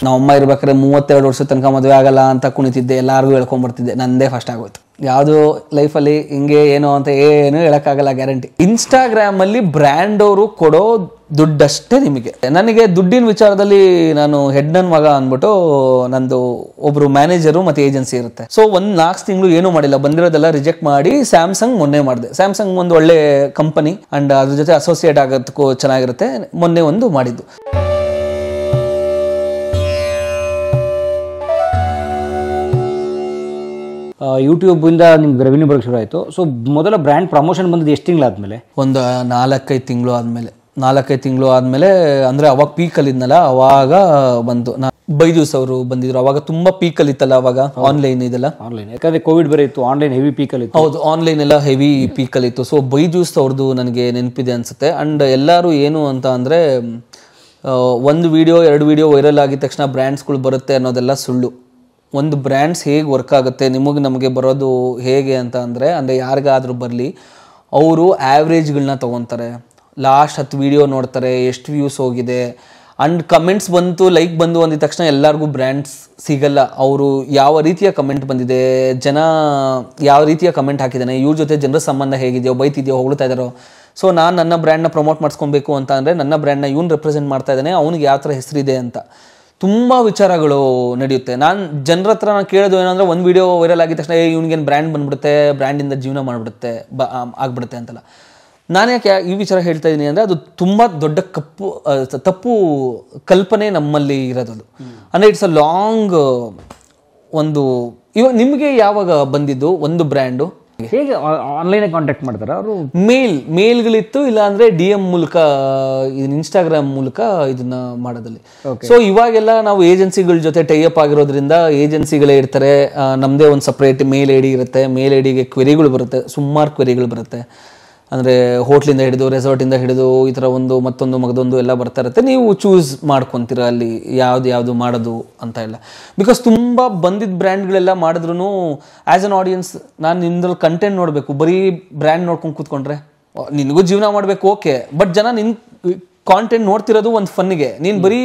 ನಮ್ಮಮ್ಮ ಇರ್ಬೇಕಾದ್ರೆ 32 ವರ್ಷದ ತನಕ ಮದುವೆ ಆಗಲ್ಲ ಅಂತ ಕುಣಿತಿದ್ದೆ, ಎಲ್ಲಾರ್ಗು ಹೇಳ್ಕೊಂಡ್ಬರ್ತಿದ್ದೆ. ನಂದೇ ಫಸ್ಟ್ ಆಗೋಯ್ತು. ಯಾವುದು ಲೈಫಲ್ಲಿ ಹಿಂಗೆ ಏನೋ ಅಂತ ಏನು ಹೇಳಕ್ಕಾಗಲ್ಲ, ಗ್ಯಾರಂಟಿ. ಇನ್ಸ್ಟಾಗ್ರಾಮ್ ಅಲ್ಲಿ ಬ್ರ್ಯಾಂಡ್ ಅವರು ಕೊಡೋ ದುಡ್ಡಷ್ಟೇ ನಿಮಗೆ. ನನಗೆ ದುಡ್ಡಿನ ವಿಚಾರದಲ್ಲಿ ನಾನು ಹೆಡ್ ನನ್ ಮಗ ಅಂದ್ಬಿಟ್ಟು ನಂದು ಒಬ್ರು ಮ್ಯಾನೇಜರು ಮತ್ತೆ ಏಜೆನ್ಸಿ ಇರುತ್ತೆ. ಸೊ 4 ತಿಂಗಳು ಏನೂ ಮಾಡಿಲ್ಲ, ಬಂದಿರೋದೆಲ್ಲ ರಿಜೆಕ್ಟ್ ಮಾಡಿ ಸ್ಯಾಮ್ಸಂಗ್ ಮೊನ್ನೆ ಮಾಡಿದೆ. ಸ್ಯಾಮ್ಸಂಗ್ ಒಂದು ಒಳ್ಳೆ ಕಂಪನಿ ಅಂಡ್ ಅದ್ರ ಜೊತೆ ಅಸೋಸಿಯೇಟ್ ಆಗೋದಕ್ಕೂ ಚೆನ್ನಾಗಿರುತ್ತೆ. ಮೊನ್ನೆ ಒಂದು ಮಾಡಿದ್ದು. ಯೂಟ್ಯೂಬಿಂದ ನಿಮ್ಗೆ ರೆವಿನ್ಯೂ ಬರೋಕ್ಕೆ ಶುರು ಆಯಿತು. ಸೊ ಮೊದಲ ಬ್ರ್ಯಾಂಡ್ ಪ್ರಮೋಷನ್ ಬಂದಿದ್ದು ಎಷ್ಟು ತಿಂಗಳಾದ್ಮೇಲೆ? ಒಂದು 4-5 ತಿಂಗಳು ಆದಮೇಲೆ. 4-5 ತಿಂಗಳು ಆದಮೇಲೆ ಅಂದರೆ ಅವಾಗ ಪೀಕಲ್ಲಿದ್ನಲ್ಲ, ಅವಾಗ ಬಂತು. ಬೈಜೂಸ್ ಅವರು ಬಂದಿದ್ರು, ಅವಾಗ ತುಂಬ ಪೀಕಲ್ಲಿತ್ತಲ್ಲ ಅವಾಗ ಆನ್ಲೈನ್ ಇದೆಲ್ಲ. ಆನ್ಲೈನ್ ಯಾಕಂದರೆ ಕೋವಿಡ್ ಬೇರೆ ಇತ್ತು, ಆನ್ಲೈನ್ ಹೆವಿ ಪೀಕಲ್ಲಿತ್ತು. ಹೌದು, ಆನ್ಲೈನ್ ಎಲ್ಲ ಹೆವಿ ಪೀಕಲ್ಲಿತ್ತು. ಸೊ ಬೈಜೂಸ್ ಅವ್ರದ್ದು ನನಗೆ ನೆನಪಿದೆ ಅನಿಸುತ್ತೆ. ಆ್ಯಂಡ್ ಎಲ್ಲರೂ ಏನು ಅಂತ ಅಂದರೆ, ಒಂದು ವಿಡಿಯೋ 2 ವಿಡಿಯೋ ವೈರಲ್ ಆಗಿದ ತಕ್ಷಣ ಬ್ರ್ಯಾಂಡ್ಸ್ಗಳು ಬರುತ್ತೆ ಅನ್ನೋದೆಲ್ಲ ಸುಳ್ಳು. ಒಂದು ಬ್ರ್ಯಾಂಡ್ಸ್ ಹೇಗೆ ವರ್ಕ್ ಆಗುತ್ತೆ, ನಮಗೆ ಬರೋದು ಹೇಗೆ ಅಂತ ಅಂದರೆ ಯಾರಿಗಾದರೂ ಬರಲಿ, ಅವರು ಆ್ಯಾವ್ರೇಜ್ಗಳನ್ನ ತೊಗೊತಾರೆ. ಲಾಸ್ಟ್ 10 ವಿಡಿಯೋ ನೋಡ್ತಾರೆ, ಎಷ್ಟು ವ್ಯೂಸ್ ಹೋಗಿದೆ. ಆ್ಯಂಡ್ ಕಮೆಂಟ್ಸ್ ಬಂತು, ಲೈಕ್ ಬಂದು ಅಂದಿದ ತಕ್ಷಣ ಎಲ್ಲರಿಗೂ ಬ್ರ್ಯಾಂಡ್ಸ್ ಸಿಗಲ್ಲ. ಅವರು ಯಾವ ರೀತಿಯ ಕಮೆಂಟ್ ಬಂದಿದೆ, ಜನ ಯಾವ ರೀತಿಯ ಕಮೆಂಟ್ ಹಾಕಿದ್ದಾನೆ, ಇವ್ರ ಜೊತೆ ಜನರ ಸಂಬಂಧ ಹೇಗಿದೆಯೋ, ಬೈತಿದೆಯೋ, ಹೊಗಳ್ತಾ ಇದ್ದಾರೋ. ಸೊ ನಾನು ನನ್ನ ಬ್ರ್ಯಾಂಡ್ನ ಪ್ರಮೋಟ್ ಮಾಡಿಸ್ಕೊಬೇಕು ಅಂತ ಅಂದರೆ, ನನ್ನ ಬ್ರ್ಯಾಂಡ್ನ ಇವ್ನು ರೆಪ್ರೆಸೆಂಟ್ ಮಾಡ್ತಾ ಇದ್ದಾನೆ, ಅವ್ನಿಗೆ ಯಾವ ಥರ ಹೆಸರಿದೆ ಅಂತ ತುಂಬ ವಿಚಾರಗಳು ನಡೆಯುತ್ತೆ. ನಾನು ಜನರ ಹತ್ರ ನಾನು ಕೇಳೋದು ಏನಂದರೆ, ಒಂದು ವಿಡಿಯೋ ವೈರಲ್ ಆಗಿದ ತಕ್ಷಣ ಇವ್ನಿಗೇನು ಬ್ರ್ಯಾಂಡ್ ಬಂದ್ಬಿಡುತ್ತೆ, ಬ್ರ್ಯಾಂಡಿಂದ ಜೀವನ ಮಾಡಿಬಿಡುತ್ತೆ, ಆಗ್ಬಿಡುತ್ತೆ ಅಂತಲ್ಲ. ನಾನು ಯಾಕೆ ಈ ವಿಚಾರ ಹೇಳ್ತಾ ಇದ್ದೀನಿ ಅಂದರೆ, ಅದು ತುಂಬ ದೊಡ್ಡ ತಪ್ಪು ಕಲ್ಪನೆ ನಮ್ಮಲ್ಲಿ ಇರೋದು. ಅಂದರೆ ಇಟ್ಸ್ ಅ ಲಾಂಗ್ ಒಂದು. ಇವಾಗ ನಿಮಗೆ ಯಾವಾಗ ಬಂದಿದ್ದು ಒಂದು ಬ್ರ್ಯಾಂಡು? ಹೇಗೆ ಆನ್ಲೈನ್ ಕಾಂಟ್ಯಾಕ್ಟ್ ಮಾಡ್ತಾರೆ ಅವರು? ಮೇಲ್ಗಳಿತ್ತು, ಇಲ್ಲ ಅಂದ್ರೆ DM ಮೂಲಕ, ಇನ್ಸ್ಟಾಗ್ರಾಮ್ ಮೂಲಕ ಇದನ್ನ ಮಾಡೋದಲ್ಲಿ. ಸೊ ಇವಾಗೆಲ್ಲ ನಾವು ಏಜೆನ್ಸಿಗಳ ಜೊತೆ ಟೈಅಪ್ ಆಗಿರೋದ್ರಿಂದ ಏಜೆನ್ಸಿಗಳೇ ಇರ್ತಾರೆ. ನಮ್ಮದೇ ಒಂದು ಸಪ್ರೇಟ್ ಮೇಲ್ ಐಡಿ ಇರುತ್ತೆ. ಮೇಲ್ ಐಡಿಗೆ ಕ್ವೆರಿಗಳು ಬರುತ್ತೆ, ಸುಮಾರು ಕ್ವೆರಿಗಳು ಬರುತ್ತೆ. ಅಂದರೆ ಹೋಟ್ಲಿಂದ ಹಿಡಿದು, ರೆಸಾರ್ಟಿಂದ ಹಿಡಿದು, ಈ ಥರ ಮತ್ತೊಂದು ಎಲ್ಲ ಬರ್ತಾ ಇರುತ್ತೆ. ನೀವು ಚೂಸ್ ಮಾಡ್ಕೊತೀರ ಅಲ್ಲಿ ಯಾವುದು ಮಾಡೋದು ಅಂತ ಎಲ್ಲ. ಬಿಕಾಸ್ ತುಂಬ ಬಂದಿದ್ದ ಬ್ರ್ಯಾಂಡ್ಗಳೆಲ್ಲ ಮಾಡಿದ್ರು ಆ್ಯಸ್ ಅನ್ ಆಡಿಯನ್ಸ್ ನಾನು ನಿಮ್ದ್ರಲ್ಲಿ ಕಂಟೆಂಟ್ ನೋಡಬೇಕು. ಬರೀ ಬ್ರ್ಯಾಂಡ್ ನೋಡ್ಕೊಂಡು ಕೂತ್ಕೊಂಡ್ರೆ ನಿನಗೂ ಜೀವನ ಮಾಡಬೇಕು, ಓಕೆ. ಬಟ್ ಜನ ನಿನ್ನ ಕಾಂಟೆಂಟ್ ನೋಡ್ತಿರೋದು ಒಂದು ಫನ್ನಿಗೆ. ನೀನು ಬರೀ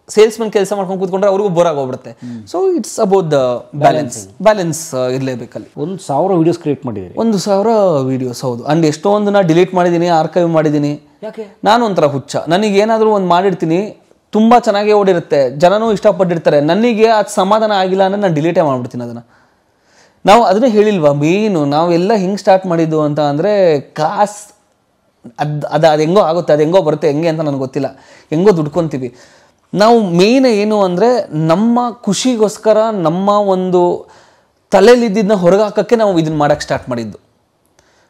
ಸೇಲ್ಸ್ಮನ್ ಕೆಲಸ ಮಾಡ್ಕೊಂಡು ಕೂತ್ಕೊಂಡ್ರೆ ಅವ್ರಿಗೂ ಬೋರ್ ಆಗೋಗ್ಬಿಡುತ್ತೆ. So it's about the balance ಇರಲೇಬೇಕಲ್ಲಿ. 1000 ವೀಡಿಯೋಸ್ ಕ್ರಿಯೇಟ್ ಮಾಡಿದ್ದೀನಿ. 1000 ವೀಡಿಯೋಸ್, ಹೌದು. ಅಂಡ್ ಎಷ್ಟೊಂದು ನಾ ಡಿಲೀಟ್ ಮಾಡಿದ್ದೀನಿ, ಆರ್ಕೈವ್ ಮಾಡಿದ್ದೀನಿ. ಯಾಕೆ? ನಾನು ಒಂಥರ ಹುಚ್ಚ. ನನಗೇನಾದರೂ ಒಂದು ಮಾಡಿರ್ತೀನಿ, ತುಂಬ ಚೆನ್ನಾಗೇ ಓಡಿರುತ್ತೆ, ಜನನೂ ಇಷ್ಟಪಟ್ಟಿರ್ತಾರೆ, ನನಗೆ ಅದು ಸಮಾಧಾನ ಆಗಿಲ್ಲ ಅಂದರೆ ನಾನು ಡಿಲೀಟೇ ಮಾಡಿಬಿಡ್ತೀನಿ ಅದನ್ನು. ನಾವು ಅದನ್ನೇ ಹೇಳಿಲ್ವಾ ಮೇನು, ನಾವೆಲ್ಲ ಹೆಂಗೆ ಸ್ಟಾರ್ಟ್ ಮಾಡಿದ್ದು ಅಂತ ಅಂದರೆ, ಕಾಸು ಅದು ಹೆಂಗೋ ಆಗುತ್ತೆ, ಅದು ಹೆಂಗೋ ಬರುತ್ತೆ, ಹೆಂಗೆ ಅಂತ ನನಗೆ ಗೊತ್ತಿಲ್ಲ, ಹೆಂಗೋ ದುಡ್ಕೊತೀವಿ ನಾವು. ಮೇನ್ ಏನು ಅಂದರೆ, ನಮ್ಮ ಖುಷಿಗೋಸ್ಕರ ನಮ್ಮ ಒಂದು ತಲೆಯಲ್ಲಿದ್ದನ್ನ ಹೊರಗೆ ಹಾಕೋಕ್ಕೆ ನಾವು ಇದನ್ನು ಮಾಡೋಕ್ಕೆ ಸ್ಟಾರ್ಟ್ ಮಾಡಿದ್ದು.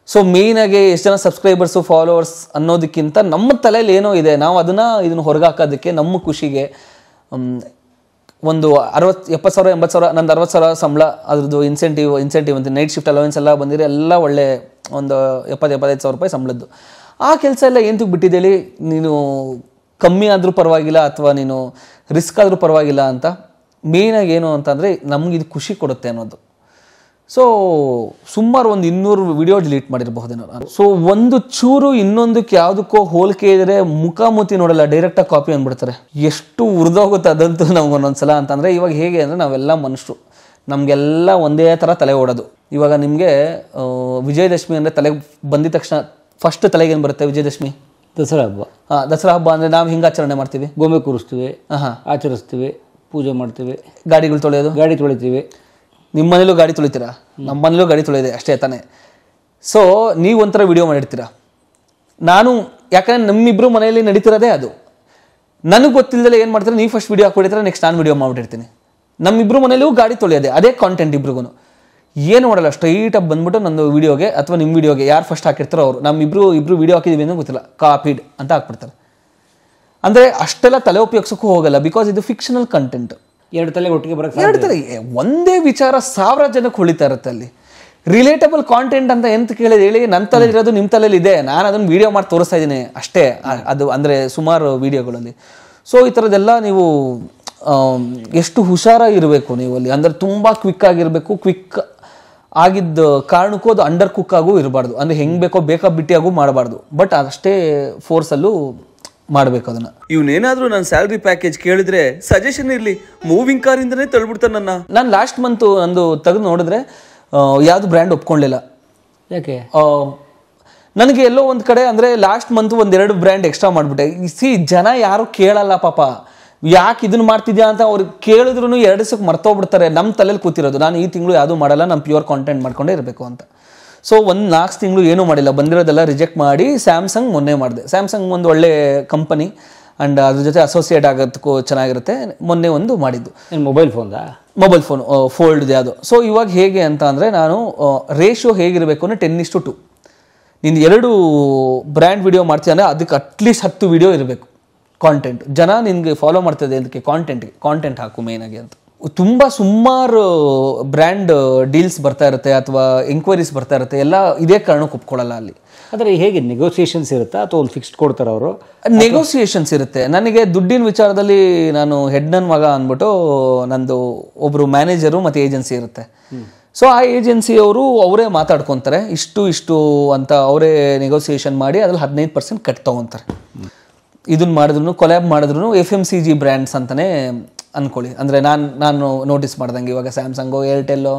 ಸೊ ಮೇಯ್ನಾಗಿ ಎಷ್ಟು ಜನ ಸಬ್ಸ್ಕ್ರೈಬರ್ಸು, ಫಾಲೋವರ್ಸ್ ಅನ್ನೋದಕ್ಕಿಂತ ನಮ್ಮ ತಲೆಯಲ್ಲಿ ಏನೋ ಇದೆ, ನಾವು ಇದನ್ನು ಹೊರಗೆ ಹಾಕೋದಕ್ಕೆ, ನಮ್ಮ ಖುಷಿಗೆ. ಒಂದು 60,000, 70,000, 80,000, ನಂದು 60,000 ಸಂಬಳ, ಅದ್ರದ್ದು ಇನ್ಸೆಂಟಿವ್ ಅಂತ ನೈಟ್ ಶಿಫ್ಟ್ ಅಲವೆನ್ಸ್ ಎಲ್ಲ ಬಂದಿರೋ ಎಲ್ಲ ಒಳ್ಳೆ ಒಂದು 70,000-75,000 ರೂಪಾಯಿ ಸಂಬಳದ್ದು. ಆ ಕೆಲಸ ಎಲ್ಲ ಎಂತಕ್ಕೆ ಬಿಟ್ಟಿದ್ದೇಳಿ, ನೀನು ಕಮ್ಮಿ ಆದರೂ ಪರವಾಗಿಲ್ಲ ಅಥವಾ ನೀನು ರಿಸ್ಕ್ ಆದರೂ ಪರವಾಗಿಲ್ಲ ಅಂತ. ಮೇಯ್ನಾಗಿ ಏನು ಅಂತಂದರೆ, ನಮಗಿದು ಖುಷಿ ಕೊಡುತ್ತೆ ಅನ್ನೋದು. ಸೊ ಸುಮಾರು ಒಂದು 200 ವಿಡಿಯೋ ಡಿಲೀಟ್ ಮಾಡಿರಬಹುದೇನೋ ನಾನು. ಸೊ ಒಂದು ಚೂರು ಇನ್ನೊಂದಕ್ಕೆ ಯಾವುದಕ್ಕೋ ಹೋಲಿಕೆ ಇದ್ದರೆ ಮುಖಾಮುಖಿ ನೋಡಲ್ಲ, ಡೈರೆಕ್ಟಾಗಿ ಕಾಪಿ ಅಂದ್ಬಿಡ್ತಾರೆ. ಎಷ್ಟು ಉರಿದೋಗುತ್ತೆ ಅದಂತೂ ನಮ್ಗೊಂದೊಂದ್ಸಲ ಅಂತಂದರೆ. ಇವಾಗ ಹೇಗೆ ಅಂದರೆ, ನಾವೆಲ್ಲ ಮನುಷ್ಯರು, ನಮಗೆಲ್ಲ ಒಂದೇ ಥರ ತಲೆ ಓಡೋದು. ಇವಾಗ ನಿಮಗೆ ವಿಜಯದಶಮಿ ಅಂದರೆ ತಲೆಗೆ ಬಂದಿದ ತಕ್ಷಣ ಫಸ್ಟ್ ತಲೆಗೇನು ಬರುತ್ತೆ? ವಿಜಯದಶಮಿ, ದಸರಾ ಹಬ್ಬ. ದಸರಾ ಹಬ್ಬ ಅಂದರೆ ನಾವು ಹಿಂಗೆ ಆಚರಣೆ ಮಾಡ್ತೀವಿ, ಗೊಂಬೆ ಕೂರಿಸ್ತೀವಿ, ಆಚರಿಸ್ತೀವಿ, ಪೂಜೆ ಮಾಡ್ತೀವಿ, ಗಾಡಿಗಳು ತೊಳೆಯೋದು, ಗಾಡಿ ತೊಳಿತೀವಿ. ನಿಮ್ಮ ಮನೇಲೂ ಗಾಡಿ ತೊಳಿತೀರಾ, ನಮ್ಮ ಮನೇಲೂ ಗಾಡಿ ತೊಳೆಯೋದೆ ಅಷ್ಟೇ ತಾನೇ. ಸೊ ನೀವು ಒಂಥರ ವಿಡಿಯೋ ಮಾಡಿರ್ತೀರ, ನಾನು ಯಾಕಂದರೆ ನಮ್ಮಿಬ್ಬರು ಮನೆಯಲ್ಲಿ ನಡೀತಿರೋದೇ ಅದು. ನನಗೆ ಗೊತ್ತಿಲ್ಲದೆ ಏನು ಮಾಡ್ತಾರೆ, ನೀವು ಫಸ್ಟ್ ವಿಡಿಯೋ ಹಾಕ್ಬಿಡ್ತಾರೆ, ನೆಕ್ಸ್ಟ್ ನಾನು ವಿಡಿಯೋ ಮಾಡಿಬಿಟ್ಟಿರ್ತೀನಿ. ನಮ್ಮಿಬ್ಬರು ಮನೇಲೂ ಗಾಡಿ ತೊಳೆಯೋದೆ, ಅದೇ ಕಾಂಟೆಂಟ್ ಇಬ್ರಿಗೂ. ಏನು ಮಾಡಲ್ಲ, ಸ್ಟ್ರೈಟಾಗಿ ಬಂದ್ಬಿಟ್ಟು ನಂದು ವಿಡಿಯೋಗೆ ಅಥವಾ ನಿಮ್ಮ ವಿಡಿಯೋಗೆ ಯಾರು ಫಸ್ಟ್ ಹಾಕಿರ್ತಾರೋ ಅವರು, ನಮ್ಮಿಬ್ರು ವಿಡಿಯೋ ಹಾಕಿದ್ದೀವಿ ಅನ್ನೋ ಗೊತ್ತಿಲ್ಲ, ಕಾಪಿಡ್ ಅಂತ ಹಾಕ್ಬಿಡ್ತಾರೆ. ಅಂದರೆ ಅಷ್ಟೆಲ್ಲ ತಲೆ ಉಪಯೋಗಿಸೋಕ್ಕೂ ಹೋಗಲ್ಲ, ಬಿಕಾಸ್ ಇದು ಫಿಕ್ಷನಲ್ ಕಂಟೆಂಟ್. 2 ತಲೆ ಒಟ್ಟಿಗೆ ಬರೋಕ್ಕೆ, 2 ತಲೆ ಒಂದೇ ವಿಚಾರ 1000 ಜನಕ್ಕೆ ಹೊಳಿತಾ ಇರುತ್ತೆ ಅಲ್ಲಿ. ರಿಲೇಟಬಲ್ ಕಾಂಟೆಂಟ್ ಅಂತ ಎಂತ ಕೇಳಿದ್ರೆ ಹೇಳಿ, ನನ್ನ ತಲೆ ಇರೋದು ನಿಮ್ಮ ತಲೆಯಲ್ಲಿ ಇದೆ, ನಾನು ಅದನ್ನು ವಿಡಿಯೋ ಮಾಡಿ ತೋರಿಸ್ತಾ ಇದ್ದೀನಿ ಅಷ್ಟೇ. ಅದು ಅಂದರೆ ಸುಮಾರು ವಿಡಿಯೋಗಳಲ್ಲಿ. ಸೊ ಈ ಥರದ್ದೆಲ್ಲ ನೀವು ಎಷ್ಟು ಹುಷಾರಾಗಿರಬೇಕು ನೀವು ಅಲ್ಲಿ. ಅಂದರೆ ತುಂಬ ಕ್ವಿಕ್ ಆಗಿರಬೇಕು. ಕ್ವಿಕ್ ಆಗಿದ್ದ ಕಾರಣಕ್ಕೂ ಅದು ಅಂಡರ್ ಕುಕ್ ಆಗು ಇರಬಾರ್ದು, ಅಂದ್ರೆ ಹೆಂಗ್ ಬೇಕೋ ಬೇಕಾಬಿಟ್ಟಿಯಾಗೂ ಮಾಡಬಾರ್ದು, ಬಟ್ ಅಷ್ಟೇ ಫೋರ್ಸಲ್ಲೂ ಮಾಡಬೇಕು ಅದನ್ನ. ಇವನೇನಾದ್ರೂ ನನ್ನ ಸ್ಯಾಲ್ರಿ ಪ್ಯಾಕೇಜ್ ಕೇಳಿದ್ರೆ ಸಜೆಷನ್ ಇರ್ಲಿ, ಮೂವಿಂಗ್ ಕಾರ್ ಇಂದನೇ ತಳ್ಬಿಡ್ತಾನೆ ನನ್ನ. ನಾನು ಲಾಸ್ಟ್ ಮಂತ್ ನಂದು ತೆಗೆದು ನೋಡಿದ್ರೆ ಯಾವ್ದು ಬ್ರ್ಯಾಂಡ್ ಒಪ್ಕೊಳ್ಳಿಲ್ಲ. ಯಾಕೆ? ನನಗೆ ಎಲ್ಲೋ ಒಂದು ಕಡೆ ಅಂದರೆ ಲಾಸ್ಟ್ ಮಂತ್ ಒಂದೆರಡು ಬ್ರ್ಯಾಂಡ್ ಎಕ್ಸ್ಟ್ರಾ ಮಾಡಿಬಿಟ್ಟೆ. ಜನ ಯಾರು ಕೇಳಲ್ಲ ಪಾಪ, ಯಾಕೆ ಇದನ್ನ ಮಾಡ್ತಿದ್ಯಾ ಅಂತ ಅವ್ರಿಗೆ ಕೇಳಿದ್ರು 2 ದಿವಸಕ್ಕೆ ಮರ್ತೋಗ್ಬಿಡ್ತಾರೆ. ನಮ್ಮ ತಲೆಯಲ್ಲಿ ಕೂತಿರೋದು ನಾನು ಈ ತಿಂಗಳು ಯಾವುದೂ ಮಾಡಲ್ಲ, ನಾನು ಪ್ಯೂರ್ ಕಾಂಟೆಂಟ್ ಮಾಡ್ಕೊಂಡೇ ಇರಬೇಕು ಅಂತ. ಸೊ ಒಂದು 4 ತಿಂಗಳು ಏನೂ ಮಾಡಿಲ್ಲ, ಬಂದಿರೋದೆಲ್ಲ ರಿಜೆಕ್ಟ್ ಮಾಡಿ ಸ್ಯಾಮ್ಸಂಗ್ ಮೊನ್ನೆ ಮಾಡಿದೆ. ಸ್ಯಾಮ್ಸಂಗ್ ಒಂದು ಒಳ್ಳೆ ಕಂಪನಿ ಆ್ಯಂಡ್ ಅದ್ರ ಜೊತೆ ಅಸೋಸಿಯೇಟ್ ಆಗೋದಕ್ಕೂ ಚೆನ್ನಾಗಿರುತ್ತೆ. ಮೊನ್ನೆ ಒಂದು ಮಾಡಿದ್ದು ಮೊಬೈಲ್ ಫೋನ್ದಾ? ಮೊಬೈಲ್ ಫೋನ್ ಫೋಲ್ಡ್ ಯಾವುದು. ಸೊ ಇವಾಗ ಹೇಗೆ ಅಂತ ಅಂದರೆ ನಾನು ರೇಷಿಯೋ ಹೇಗಿರಬೇಕು ಅಂದರೆ 10:2. ನೀನು 2 ಬ್ರ್ಯಾಂಡ್ ವಿಡಿಯೋ ಮಾಡ್ತೀಯ ಅಂದರೆ ಅದಕ್ಕೆ ಅಟ್ಲೀಸ್ಟ್ 10 ವಿಡಿಯೋ ಇರಬೇಕು ಕಾಂಟೆಂಟ್. ಜನ ನಿನಗೆ ಫಾಲೋ ಮಾಡ್ತದೆ ಅದಕ್ಕೆ ಕಾಂಟೆಂಟ್ ಹಾಕು ಮೇಯ್ನಾಗಿ ಅಂತ. ತುಂಬ ಸುಮಾರು ಬ್ರ್ಯಾಂಡ್ ಡೀಲ್ಸ್ ಬರ್ತಾ ಇರುತ್ತೆ ಅಥವಾ ಎಂಕ್ವೈರೀಸ್ ಬರ್ತಾ ಇರುತ್ತೆ, ಎಲ್ಲ ಇದೇ ಕಾರಣಕ್ಕೆ ಒಪ್ಕೊಳ್ಳಲ್ಲ ಅಲ್ಲಿ. ಆದರೆ ಹೇಗೆ ನೆಗೋಸಿಯೇಷನ್ಸ್ ಇರುತ್ತಾ ಅಥವಾ ಒಂದು ಫಿಕ್ಸ್ಡ್ ಕೊಡ್ತಾರೆ ಅವರು? ನೆಗೋಸಿಯೇಷನ್ಸ್ ಇರುತ್ತೆ. ನನಗೆ ದುಡ್ಡಿನ ವಿಚಾರದಲ್ಲಿ ನಾನು ಹೆಡ್ ನನ್ನ ಮಗ ಅಂದ್ಬಿಟ್ಟು ನಂದು ಒಬ್ಬರು ಮ್ಯಾನೇಜರು ಮತ್ತು ಏಜೆನ್ಸಿ ಇರುತ್ತೆ. ಸೊ ಆ ಏಜೆನ್ಸಿಯವರು ಅವರೇ ಮಾತಾಡ್ಕೊತಾರೆ, ಇಷ್ಟು ಅಂತ ಅವರೇ ನೆಗೋಸಿಯೇಷನ್ ಮಾಡಿ ಅದ್ರಲ್ಲಿ 15% ಕಟ್ ತೊಗೊತಾರೆ. ಇದನ್ನ ಮಾಡಿದ್ರು ಕೊಲ್ಯಾಬ್ ಮಾಡಿದ್ರು FMCG ಬ್ರ್ಯಾಂಡ್ಸ್ ಅಂತಲೇ ಅಂದ್ಕೊಳ್ಳಿ. ಅಂದರೆ ನಾನು ನೋಟಿಸ್ ಮಾಡ್ದಂಗೆ ಇವಾಗ ಸ್ಯಾಮ್ಸಂಗು, ಏರ್ಟೆಲ್ಲು,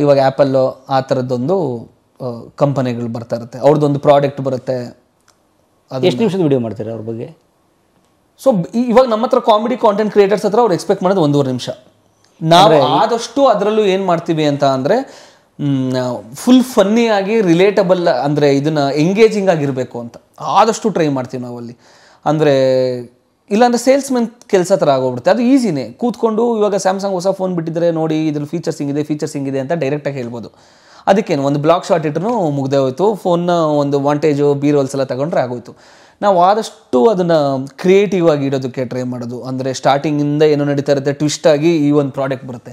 ಇವಾಗ ಆ್ಯಪಲ್ಲು ಆ ಥರದ್ದೊಂದು ಕಂಪನಿಗಳು ಬರ್ತಾ ಇರುತ್ತೆ. ಅವ್ರದ್ದೊಂದು ಪ್ರಾಡಕ್ಟ್ ಬರುತ್ತೆ. ಎಷ್ಟು ನಿಮಿಷದ ವಿಡಿಯೋ ಮಾಡ್ತಾರೆ ಅವ್ರ ಬಗ್ಗೆ? ಸೊ ಇವಾಗ ನಮ್ಮ ಹತ್ರ ಕಾಮಿಡಿ ಕಾಂಟೆಂಟ್ ಕ್ರಿಯೇಟರ್ಸ್ ಹತ್ರ ಅವ್ರು ಎಕ್ಸ್ಪೆಕ್ಟ್ ಮಾಡೋದು 1.5 ನಿಮಿಷ. ನಾವು ಆದಷ್ಟು ಅದರಲ್ಲೂ ಏನು ಮಾಡ್ತೀವಿ ಅಂತ ಅಂದರೆ ಫುಲ್ ಫನ್ನಿಯಾಗಿ ರಿಲೇಟಬಲ್, ಅಂದರೆ ಇದನ್ನು ಎಂಗೇಜಿಂಗ್ ಆಗಿರಬೇಕು ಅಂತ ಆದಷ್ಟು ಟ್ರೈ ಮಾಡ್ತೀವಿ ನಾವಲ್ಲಿ. ಅಂದರೆ ಇಲ್ಲಾಂದರೆ ಸೇಲ್ಸ್ಮೆನ್ ಕೆಲಸ ಥರ ಆಗೋಗ್ಬಿಡುತ್ತೆ. ಅದು ಈಸಿನೇ, ಕೂತ್ಕೊಂಡು ಇವಾಗ ಸ್ಯಾಮ್ಸಂಗ್ ಹೊಸ ಫೋನ್ ಬಿಟ್ಟಿದ್ರೆ ನೋಡಿ ಇದ್ರಲ್ಲಿ ಫೀಚರ್ಸ್ ಹಿಂಗಿದೆ ಅಂತ ಡೈರೆಕ್ಟಾಗಿ ಹೇಳ್ಬೋದು. ಅದಕ್ಕೇನು ಒಂದು ಬ್ಲಾಗ್ ಶಾಟ್ ಇಟ್ಟರು ಮುಗ್ದೇ ಹೋಯ್ತು. ಫೋನ್ನ ಒಂದು ವಾಂಟೇಜು ಬೀರೋಲ್ಸ್ ಎಲ್ಲ ತಗೊಂಡ್ರೆ ಆಗೋಯ್ತು. ನಾವು ಆದಷ್ಟು ಅದನ್ನು ಕ್ರಿಯೇಟಿವ್ ಆಗಿ ಇಡೋದಕ್ಕೆ ಟ್ರೈ ಮಾಡೋದು. ಅಂದರೆ ಸ್ಟಾರ್ಟಿಂಗಿಂದ ಏನೋ ನಡೀತಾ ಇರುತ್ತೆ, ಟ್ವಿಸ್ಟ್ ಆಗಿ ಈ ಒಂದು ಪ್ರಾಡಕ್ಟ್ ಬರುತ್ತೆ,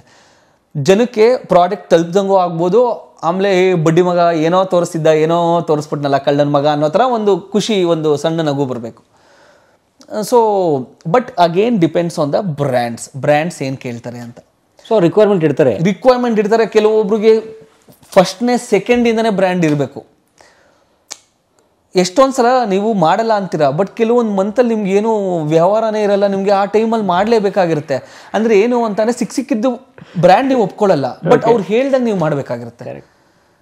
ಜನಕ್ಕೆ ಪ್ರಾಡಕ್ಟ್ ತಲುಪ್ದಂಗೂ ಆಗ್ಬೋದು. ಆಮೇಲೆ ಬಡ್ಡಿ ಮಗ ಏನೋ ತೋರಿಸ್ತಿದ್ದ, ಏನೋ ತೋರಿಸ್ಬಿಟ್ನಲ್ಲ ಕಳ್ಳನ ಮಗ ಅನ್ನೋ ಥರ ಒಂದು ಖುಷಿ, ಒಂದು ಸಣ್ಣ ನಗು ಬರಬೇಕು. So but again depends on the brands ಏನು ಕೇಳ್ತಾರೆ ಅಂತ. ಸೊ ರಿಕ್ವೈರ್ಮೆಂಟ್ ಇಡ್ತಾರೆ. ಕೆಲವೊಬ್ರಿಗೆ ಫಸ್ಟ್ನೇ ಸೆಕೆಂಡಿಂದನೇ ಬ್ರ್ಯಾಂಡ್ ಇರಬೇಕು. ಎಷ್ಟೊಂದು ಸಲ ನೀವು ಮಾಡಲ್ಲ ಅಂತೀರಾ, ಬಟ್ ಕೆಲವೊಂದು ಮಂತಲ್ಲಿ ನಿಮ್ಗೆ ಏನು ವ್ಯವಹಾರನೇ ಇರಲ್ಲ, ನಿಮಗೆ ಆ ಟೈಮಲ್ಲಿ ಮಾಡಲೇಬೇಕಾಗಿರುತ್ತೆ. ಅಂದರೆ ಏನು ಅಂತಂದರೆ ಸಿಕ್ಕಿದ್ದು ಬ್ರ್ಯಾಂಡ್ ನೀವು ಒಪ್ಕೊಳ್ಳಲ್ಲ, ಬಟ್ ಅವ್ರು ಹೇಳ್ದಂಗೆ ನೀವು ಮಾಡಬೇಕಾಗಿರುತ್ತೆ.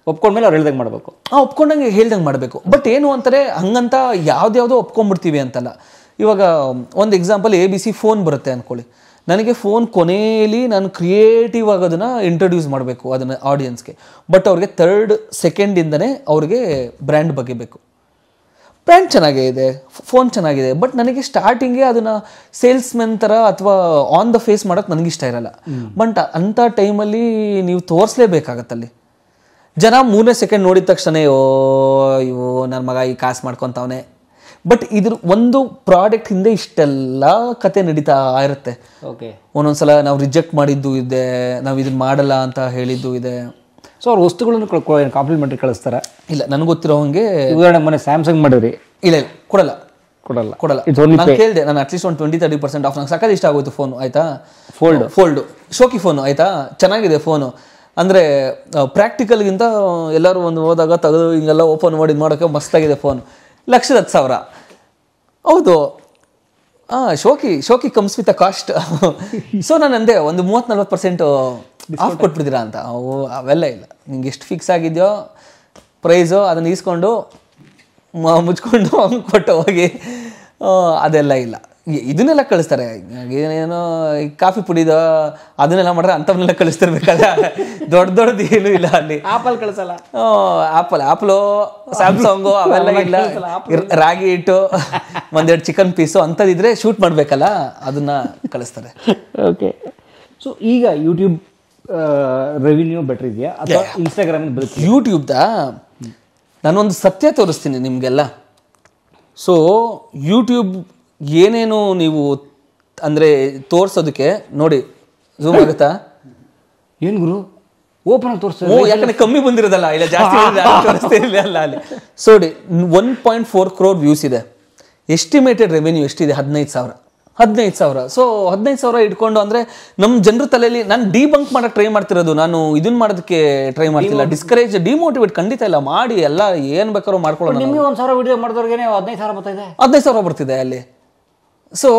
ಒಪ್ಕೊಂಡ್ಮೇಲೆ ಅವ್ರು ಹೇಳ್ದಂಗೆ ಮಾಡಬೇಕು. ಒಪ್ಕೊಂಡಂಗೆ ಹೇಳ್ದಂಗೆ ಮಾಡಬೇಕು. ಬಟ್ ಏನು ಅಂತಾರೆ ಹಂಗಂತ ಯಾವ್ದ್ಯಾವುದೋ ಒಪ್ಕೊಂಡ್ಬಿಡ್ತೀವಿ ಅಂತಲ್ಲ. ಇವಾಗ ಒಂದು ಎಕ್ಸಾಂಪಲ್ ABC ಫೋನ್ ಬರುತ್ತೆ ಅಂದ್ಕೊಳ್ಳಿ. ನನಗೆ ಫೋನ್ ಕೊನೆಯಲ್ಲಿ ನಾನು ಕ್ರಿಯೇಟಿವ್ ಆಗೋದನ್ನು ಇಂಟ್ರೊಡ್ಯೂಸ್ ಮಾಡಬೇಕು ಅದನ್ನು ಆಡಿಯನ್ಸ್ಗೆ. ಬಟ್ ಅವ್ರಿಗೆ 3rd ಸೆಕೆಂಡಿಂದನೇ ಅವ್ರಿಗೆ ಬ್ರ್ಯಾಂಡ್ ಬಗ್ಗೆ ಬೇಕು. ಬ್ರ್ಯಾಂಡ್ ಚೆನ್ನಾಗೇ ಇದೆ, ಫೋನ್ ಚೆನ್ನಾಗಿದೆ, ಬಟ್ ನನಗೆ ಸ್ಟಾರ್ಟಿಂಗೇ ಅದನ್ನು ಸೇಲ್ಸ್ಮೆನ್ ಥರ ಅಥವಾ ಆನ್ ದ ಫೇಸ್ ಮಾಡೋಕ್ಕೆ ನನಗಿಷ್ಟ ಇರಲ್ಲ. ಬಟ್ ಅಂಥ ಟೈಮಲ್ಲಿ ನೀವು ತೋರಿಸ್ಲೇಬೇಕಾಗತ್ತಲ್ಲಿ. ಜನ 3ನೇ ಸೆಕೆಂಡ್ ನೋಡಿದ ತಕ್ಷಣ ಇವು ನನ್ನ ಮಗ ಈ ಕಾಸು ಮಾಡ್ಕೊತಾವನೆ. ಬಟ್ ಇದ್ರ ಒಂದು ಪ್ರಾಡಕ್ಟ್ ಹಿಂದೆ ಇಷ್ಟೆಲ್ಲ ಕತೆ ನಡೀತಾ ಇರುತ್ತೆ. ಒಂದೊಂದ್ಸಲ ನಾವು ರಿಜೆಕ್ಟ್ ಮಾಡಿದ್ದು ಇದೆ, ನಾವು ಇದನ್ನ ಮಾಡಲ್ಲ ಅಂತ ಹೇಳಿದ್ದು ಇದೆ. ಸೊ ಅವ್ರ ವಸ್ತುಗಳನ್ನು ಕಾಂಪ್ಲಿಮೆಂಟ್ರಿ ಕಳಿಸ್ತಾರೆ? ಇಲ್ಲ, ನನಗೆ ಗೊತ್ತಿರೋ ಹಂಗೆ ಉದಾಹರಣೆ ಮೊನ್ನೆ ಸ್ಯಾಮ್ಸಂಗ್ ಮಾಡಿದ್ರಿ. ಇಲ್ಲ ಕೊಡಲ್ಲ. ನಾನು ಕೇಳಿದೆ, ನಾನು ಅಟ್ಲೀಸ್ಟ್ ಒಂದು 20-30% ಆಫ್. ನಂಗೆ ಸಕ್ಕತ್ ಇಷ್ಟ ಆಗೋಯ್ತು ಫೋನು, ಆಯ್ತಾ. ಫೋಲ್ಡ್ ಶೋಕಿ ಫೋನು, ಆಯ್ತಾ, ಚೆನ್ನಾಗಿದೆ ಫೋನು. ಅಂದರೆ ಪ್ರಾಕ್ಟಿಕಲ್ಗಿಂತ ಎಲ್ಲರೂ ಒಂದು ಹೋದಾಗ ತೆಗೆದು ಹಿಂಗೆಲ್ಲ ಓಪನ್ ಮಾಡಿ ಮಾಡೋಕ್ಕೆ ಮಸ್ತಾಗಿದೆ ಫೋನ್. 1,10,000. ಹೌದು, ಶೋಕಿ comes with a cost. So ನಾನು ಅಂದೆ ಒಂದು 30-40% ಆಫ್ ಕೊಟ್ಬಿಡ್ತೀರಾ ಅಂತ. ಅವೆಲ್ಲ ಇಲ್ಲ, ನಿಂಗೆ ಎಷ್ಟು ಫಿಕ್ಸ್ ಆಗಿದೆಯೋ ಪ್ರೈಸು ಅದನ್ನು ಈಸ್ಕೊಂಡು ಮುಚ್ಕೊಂಡು ಹಂಗೆ ಕೊಟ್ಟು ಹೋಗಿ, ಅದೆಲ್ಲ ಇಲ್ಲ. ಇದನ್ನೆಲ್ಲ ಕಳಿಸ್ತಾರೆ. ಏನೇನೋ ಈ ಕಾಫಿ ಪುಡಿದ ಅದನ್ನೆಲ್ಲ ಮಾಡ್ರೆ ಅಂಥವನ್ನೆಲ್ಲ ಕಳಿಸ್ತಿರ್ಬೇಕಾದ್ರೆ ದೊಡ್ಡದು ಏನೂ ಇಲ್ಲ ಅಲ್ಲಿ. ಆಪಲ್ ಕಳಿಸಲ್ಲ. ಆ್ಯಪಲು ಸ್ಯಾಮ್ಸಂಗು ಅವೆಲ್ಲ ಇಲ್ಲ. ರಾಗಿ ಹಿಟ್ಟು, 1-2 ಚಿಕನ್ ಪೀಸು ಅಂಥದ್ದಿದ್ರೆ ಶೂಟ್ ಮಾಡಬೇಕಲ್ಲ, ಅದನ್ನು ಕಳಿಸ್ತಾರೆ. ಓಕೆ. ಸೊ ಈಗ ಯೂಟ್ಯೂಬ್ ರೆವಿನ್ಯೂ ಬೆಟರ್ ಇದೆಯಾ ಅಥವಾ ಇನ್ಸ್ಟಾಗ್ರಾಮ್? ಯೂಟ್ಯೂಬ್ದ ನಾನೊಂದು ಸತ್ಯ ತೋರಿಸ್ತೀನಿ ನಿಮಗೆಲ್ಲ. ಸೊ ಯೂಟ್ಯೂಬ್ ಏನೇನು ನೀವು ಅಂದರೆ ತೋರಿಸೋದಕ್ಕೆ ನೋಡಿ, ಝೂಮ್ ಆಗುತ್ತಾ? ಏನು ಗುರು ಓಪನ್ ತೋರಿಸ್ತಾರೆ? ಯಾಕಂದ್ರೆ ಕಮ್ಮಿ ಬಂದಿರೋದಲ್ಲ, ಇಲ್ಲ ಜಾಸ್ತಿ ತೋರಿಸ್ತಿರಲಿಲ್ಲ ಅಲ್ಲ ಅಲ್ಲಿ. ಸೊ ನೋಡಿ, 1.4 crore ವ್ಯೂಸ್ ಇದೆ. ಎಸ್ಟಿಮೇಟೆಡ್ ರೆವೆನ್ಯೂ ಎಷ್ಟಿದೆ? 15,000. 15,000. ಸೊ 15,000 ಇಟ್ಕೊಂಡು ಅಂದರೆ ನಮ್ಮ ಜನರ ತಲೆಯಲ್ಲಿ ನಾನು ಡಿಬಂಕ್ ಮಾಡೋಕ್ಕೆ ಟ್ರೈ ಮಾಡ್ತಿರೋದು, ನಾನು ಇದನ್ನ ಮಾಡೋದಕ್ಕೆ ಟ್ರೈ ಮಾಡ್ತಿಲ್ಲ. ಡಿಸ್ಕರೇಜ್ ಡಿಮೋಟಿವೇಟ್ ಖಂಡಿತ ಇಲ್ಲ, ಮಾಡಿ ಎಲ್ಲ ಏನು ಬೇಕಾದ್ರೂ ಮಾಡ್ಕೊಳ್ಳೋಣ. ನಿಮಗೆ 1,000 ವಿಡಿಯೋ ಮಾಡಿದವ್ರಿಗೆ 15,000 ಬರ್ತಾಯಿದೆ, 15,000 ಬರ್ತಿದೆ ಅಲ್ಲಿ. ಸೊ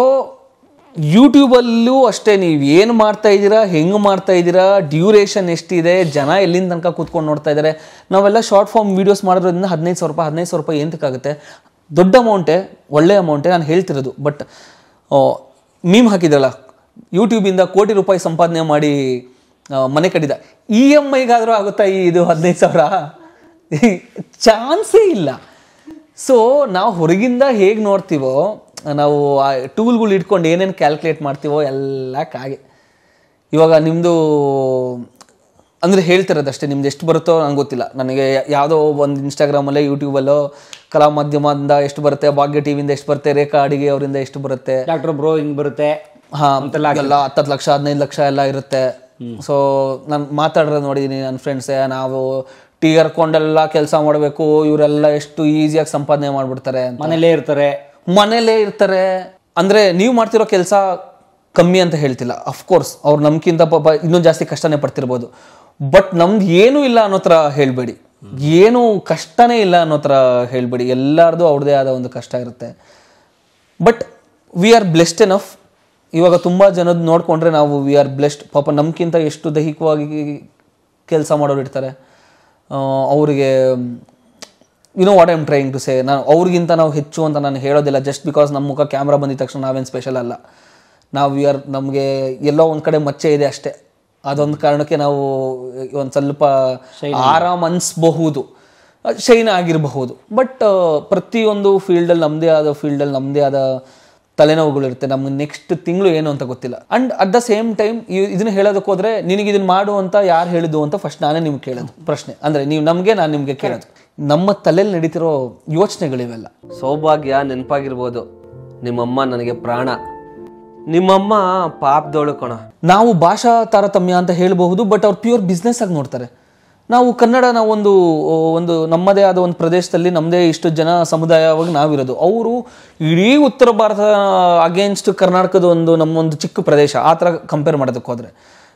ಯೂಟ್ಯೂಬಲ್ಲೂ ಅಷ್ಟೇ, ನೀವು ಏನು ಮಾಡ್ತಾ ಇದ್ದೀರಾ, ಹೆಂಗೆ ಮಾಡ್ತಾ ಇದ್ದೀರಾ, ಡ್ಯೂರೇಷನ್ ಎಷ್ಟಿದೆ, ಜನ ಎಲ್ಲಿಂದ ತನಕ ಕೂತ್ಕೊಂಡು ನೋಡ್ತಾ ಇದ್ದಾರೆ. ನಾವೆಲ್ಲ ಶಾರ್ಟ್ ಫಾರ್ಮ್ ವೀಡಿಯೋಸ್ ಮಾಡೋದ್ರಿಂದ 15,000 ರೂಪಾಯಿ ಏನಕ್ಕಾಗುತ್ತೆ? ದೊಡ್ಡ ಅಮೌಂಟೇ, ಒಳ್ಳೆ ಅಮೌಂಟೇ ನಾನು ಹೇಳ್ತಿರೋದು. ಬಟ್ ಮೀಮ್ ಹಾಕಿದ್ರಲ್ಲ, ಯೂಟ್ಯೂಬಿಂದ ಕೋಟಿ ರೂಪಾಯಿ ಸಂಪಾದನೆ ಮಾಡಿ ಮನೆ ಕಟ್ಟಿದ, EMIಗಾದರೂ ಆಗುತ್ತಾ ಇದು 15,000? ಚಾನ್ಸೇ ಇಲ್ಲ. ಸೊ ನಾವು ಹೊರಗಿಂದ ಹೇಗೆ ನೋಡ್ತೀವೋ, ನಾವು ಆ ಟೂಲ್ಗಳು ಇಟ್ಕೊಂಡು ಏನೇನು ಕ್ಯಾಲ್ಕುಲೇಟ್ ಮಾಡ್ತೀವೋ ಎಲ್ಲ ಕಾಗೆ. ಇವಾಗ ನಿಮ್ಮದು ಅಂದರೆ ಹೇಳ್ತಿರೋದಷ್ಟೇ, ನಿಮ್ದು ಎಷ್ಟು ಬರುತ್ತೋ ನಂಗೆ ಗೊತ್ತಿಲ್ಲ. ನನಗೆ ಯಾವುದೋ ಒಂದು ಇನ್ಸ್ಟಾಗ್ರಾಮಲ್ಲೇ ಯೂಟ್ಯೂಬಲ್ಲೋ ಕಲಾ ಮಾಧ್ಯಮದಿಂದ ಎಷ್ಟು ಬರುತ್ತೆ, ಭಾಗ್ಯ ಟಿವಿಯಿಂದ ಎಷ್ಟು ಬರುತ್ತೆ, ರೇಖಾ ಅಡಿಗೆ ಅವರಿಂದ ಎಷ್ಟು ಬರುತ್ತೆ, ಡಾಕ್ಟರ್ ಬ್ರೋ ಹಿಂಗೆ ಬರುತ್ತೆ, ಹಾಂ ಎಲ್ಲ 10 ಲಕ್ಷ 15 ಲಕ್ಷ ಎಲ್ಲ ಇರುತ್ತೆ. ಸೊ ನಾನು ಮಾತಾಡೋದು ನೋಡಿದ್ದೀನಿ ನನ್ನ ಫ್ರೆಂಡ್ಸೇ, ನಾವು ಟೀ ಹರ್ಕೊಂಡೆಲ್ಲ ಕೆಲಸ ಮಾಡಬೇಕು, ಇವರೆಲ್ಲ ಎಷ್ಟು ಈಸಿಯಾಗಿ ಸಂಪಾದನೆ ಮಾಡಿಬಿಡ್ತಾರೆ, ಮನೇಲೇ ಇರ್ತಾರೆ. ಅಂದರೆ ನೀವು ಮಾಡ್ತಿರೋ ಕೆಲಸ ಕಮ್ಮಿ ಅಂತ ಹೇಳ್ತಿಲ್ಲ, ಅಫ್ಕೋರ್ಸ್ ಅವ್ರು ನಮ್ಗಿಂತ ಪಾಪ ಇನ್ನೂ ಜಾಸ್ತಿ ಕಷ್ಟನೇ ಪಡ್ತಿರ್ಬೋದು. ಬಟ್ ನಮ್ದು ಏನೂ ಇಲ್ಲ ಅನ್ನೋ ಥರ ಹೇಳಬೇಡಿ, ಏನು ಕಷ್ಟನೇ ಇಲ್ಲ ಅನ್ನೋ ಥರ ಹೇಳಬೇಡಿ. ಎಲ್ಲರದು ಅವ್ರದ್ದೇ ಆದ ಒಂದು ಕಷ್ಟ ಇರುತ್ತೆ. But we are blessed enough. ಇವಾಗ ತುಂಬ ಜನದ ನೋಡಿಕೊಂಡ್ರೆ ನಾವು ವಿ ಆರ್ ಬ್ಲೆಸ್ಡ್. ಪಾಪ ನಮ್ಗಿಂತ ಎಷ್ಟು ದೈಹಿಕವಾಗಿ ಕೆಲಸ ಮಾಡೋರು ಇರ್ತಾರೆ. ಅವರಿಗೆ what I am trying to say, ನಾನು ಅವ್ರಿಗಿಂತ ನಾವು ಹೆಚ್ಚು ಅಂತ ನಾನು ಹೇಳೋದಿಲ್ಲ. ಜಸ್ಟ್ ಬಿಕಾಸ್ ನಮ್ಮ ಮುಖ ಕ್ಯಾಮ್ರಾ ಬಂದಿದ ತಕ್ಷಣ ನಾವೇನು ಸ್ಪೆಷಲ್ ಅಲ್ಲ. ನಾವು ನಮಗೆ ಎಲ್ಲೋ ಒಂದು ಕಡೆ ಮಚ್ಚೆ ಇದೆ ಅಷ್ಟೇ. ಅದೊಂದು ಕಾರಣಕ್ಕೆ ನಾವು ಒಂದು ಸ್ವಲ್ಪ ಆರಾಮ್ ಅನಿಸ್ಬಹುದು, ಶೈನ್ ಆಗಿರಬಹುದು. ಬಟ್ ಪ್ರತಿಯೊಂದು ಫೀಲ್ಡಲ್ಲಿ ನಮ್ಮದೇ ಆದ ತಲೆನೋವುಗಳಿರುತ್ತೆ. ನಮ್ಗೆ ನೆಕ್ಸ್ಟ್ ತಿಂಗಳು ಏನು ಅಂತ ಗೊತ್ತಿಲ್ಲ. And at the same time ಇದನ್ನ ಹೇಳೋದಕ್ಕೆ ಹೋದರೆ, ನಿನಗೆ ಇದನ್ನು ಮಾಡು ಅಂತ ಯಾರು ಹೇಳಿದ್ದು ಅಂತ ಫಸ್ಟ್ ನಾನೇ ನಿಮ್ಗೆ ಕೇಳೋದು ಪ್ರಶ್ನೆ. ಅಂದರೆ ನೀವು ನಮಗೆ, ನಾನು ನಿಮಗೆ ಕೇಳೋದು. ನಮ್ಮ ತಲೆಯಲ್ಲಿ ನಡೀತಿರೋ ಯೋಚನೆಗಳಿವೆಲ್ಲ. ಸೌಭಾಗ್ಯ ನೆನಪಾಗಿರ್ಬೋದು, ನಿಮ್ಮಮ್ಮ ನನಗೆ ಪ್ರಾಣ, ನಿಮ್ಮಮ್ಮ ಪಾಪದವಳು ಕಣ. ನಾವು ಭಾಷಾ ತಾರತಮ್ಯ ಅಂತ ಹೇಳಬಹುದು, ಬಟ್ ಅವ್ರು ಪ್ಯೂರ್ ಬಿಸ್ನೆಸ್ ಆಗಿ ನೋಡ್ತಾರೆ. ನಾವು ಕನ್ನಡ, ನಾವು ಒಂದು ನಮ್ಮದೇ ಆದ ಒಂದು ಪ್ರದೇಶದಲ್ಲಿ ನಮ್ಮದೇ ಇಷ್ಟು ಜನ ಸಮುದಾಯವಾಗಿ ನಾವಿರೋದು. ಅವರು ಇಡೀ ಉತ್ತರ ಭಾರತ ಅಗೇನ್ಸ್ಟ್ ಕರ್ನಾಟಕದ ನಮ್ಮೊಂದು ಚಿಕ್ಕ ಪ್ರದೇಶ. ಆ ಥರ ಕಂಪೇರ್ ಮಾಡೋದಕ್ಕೆ ಹೋದರೆ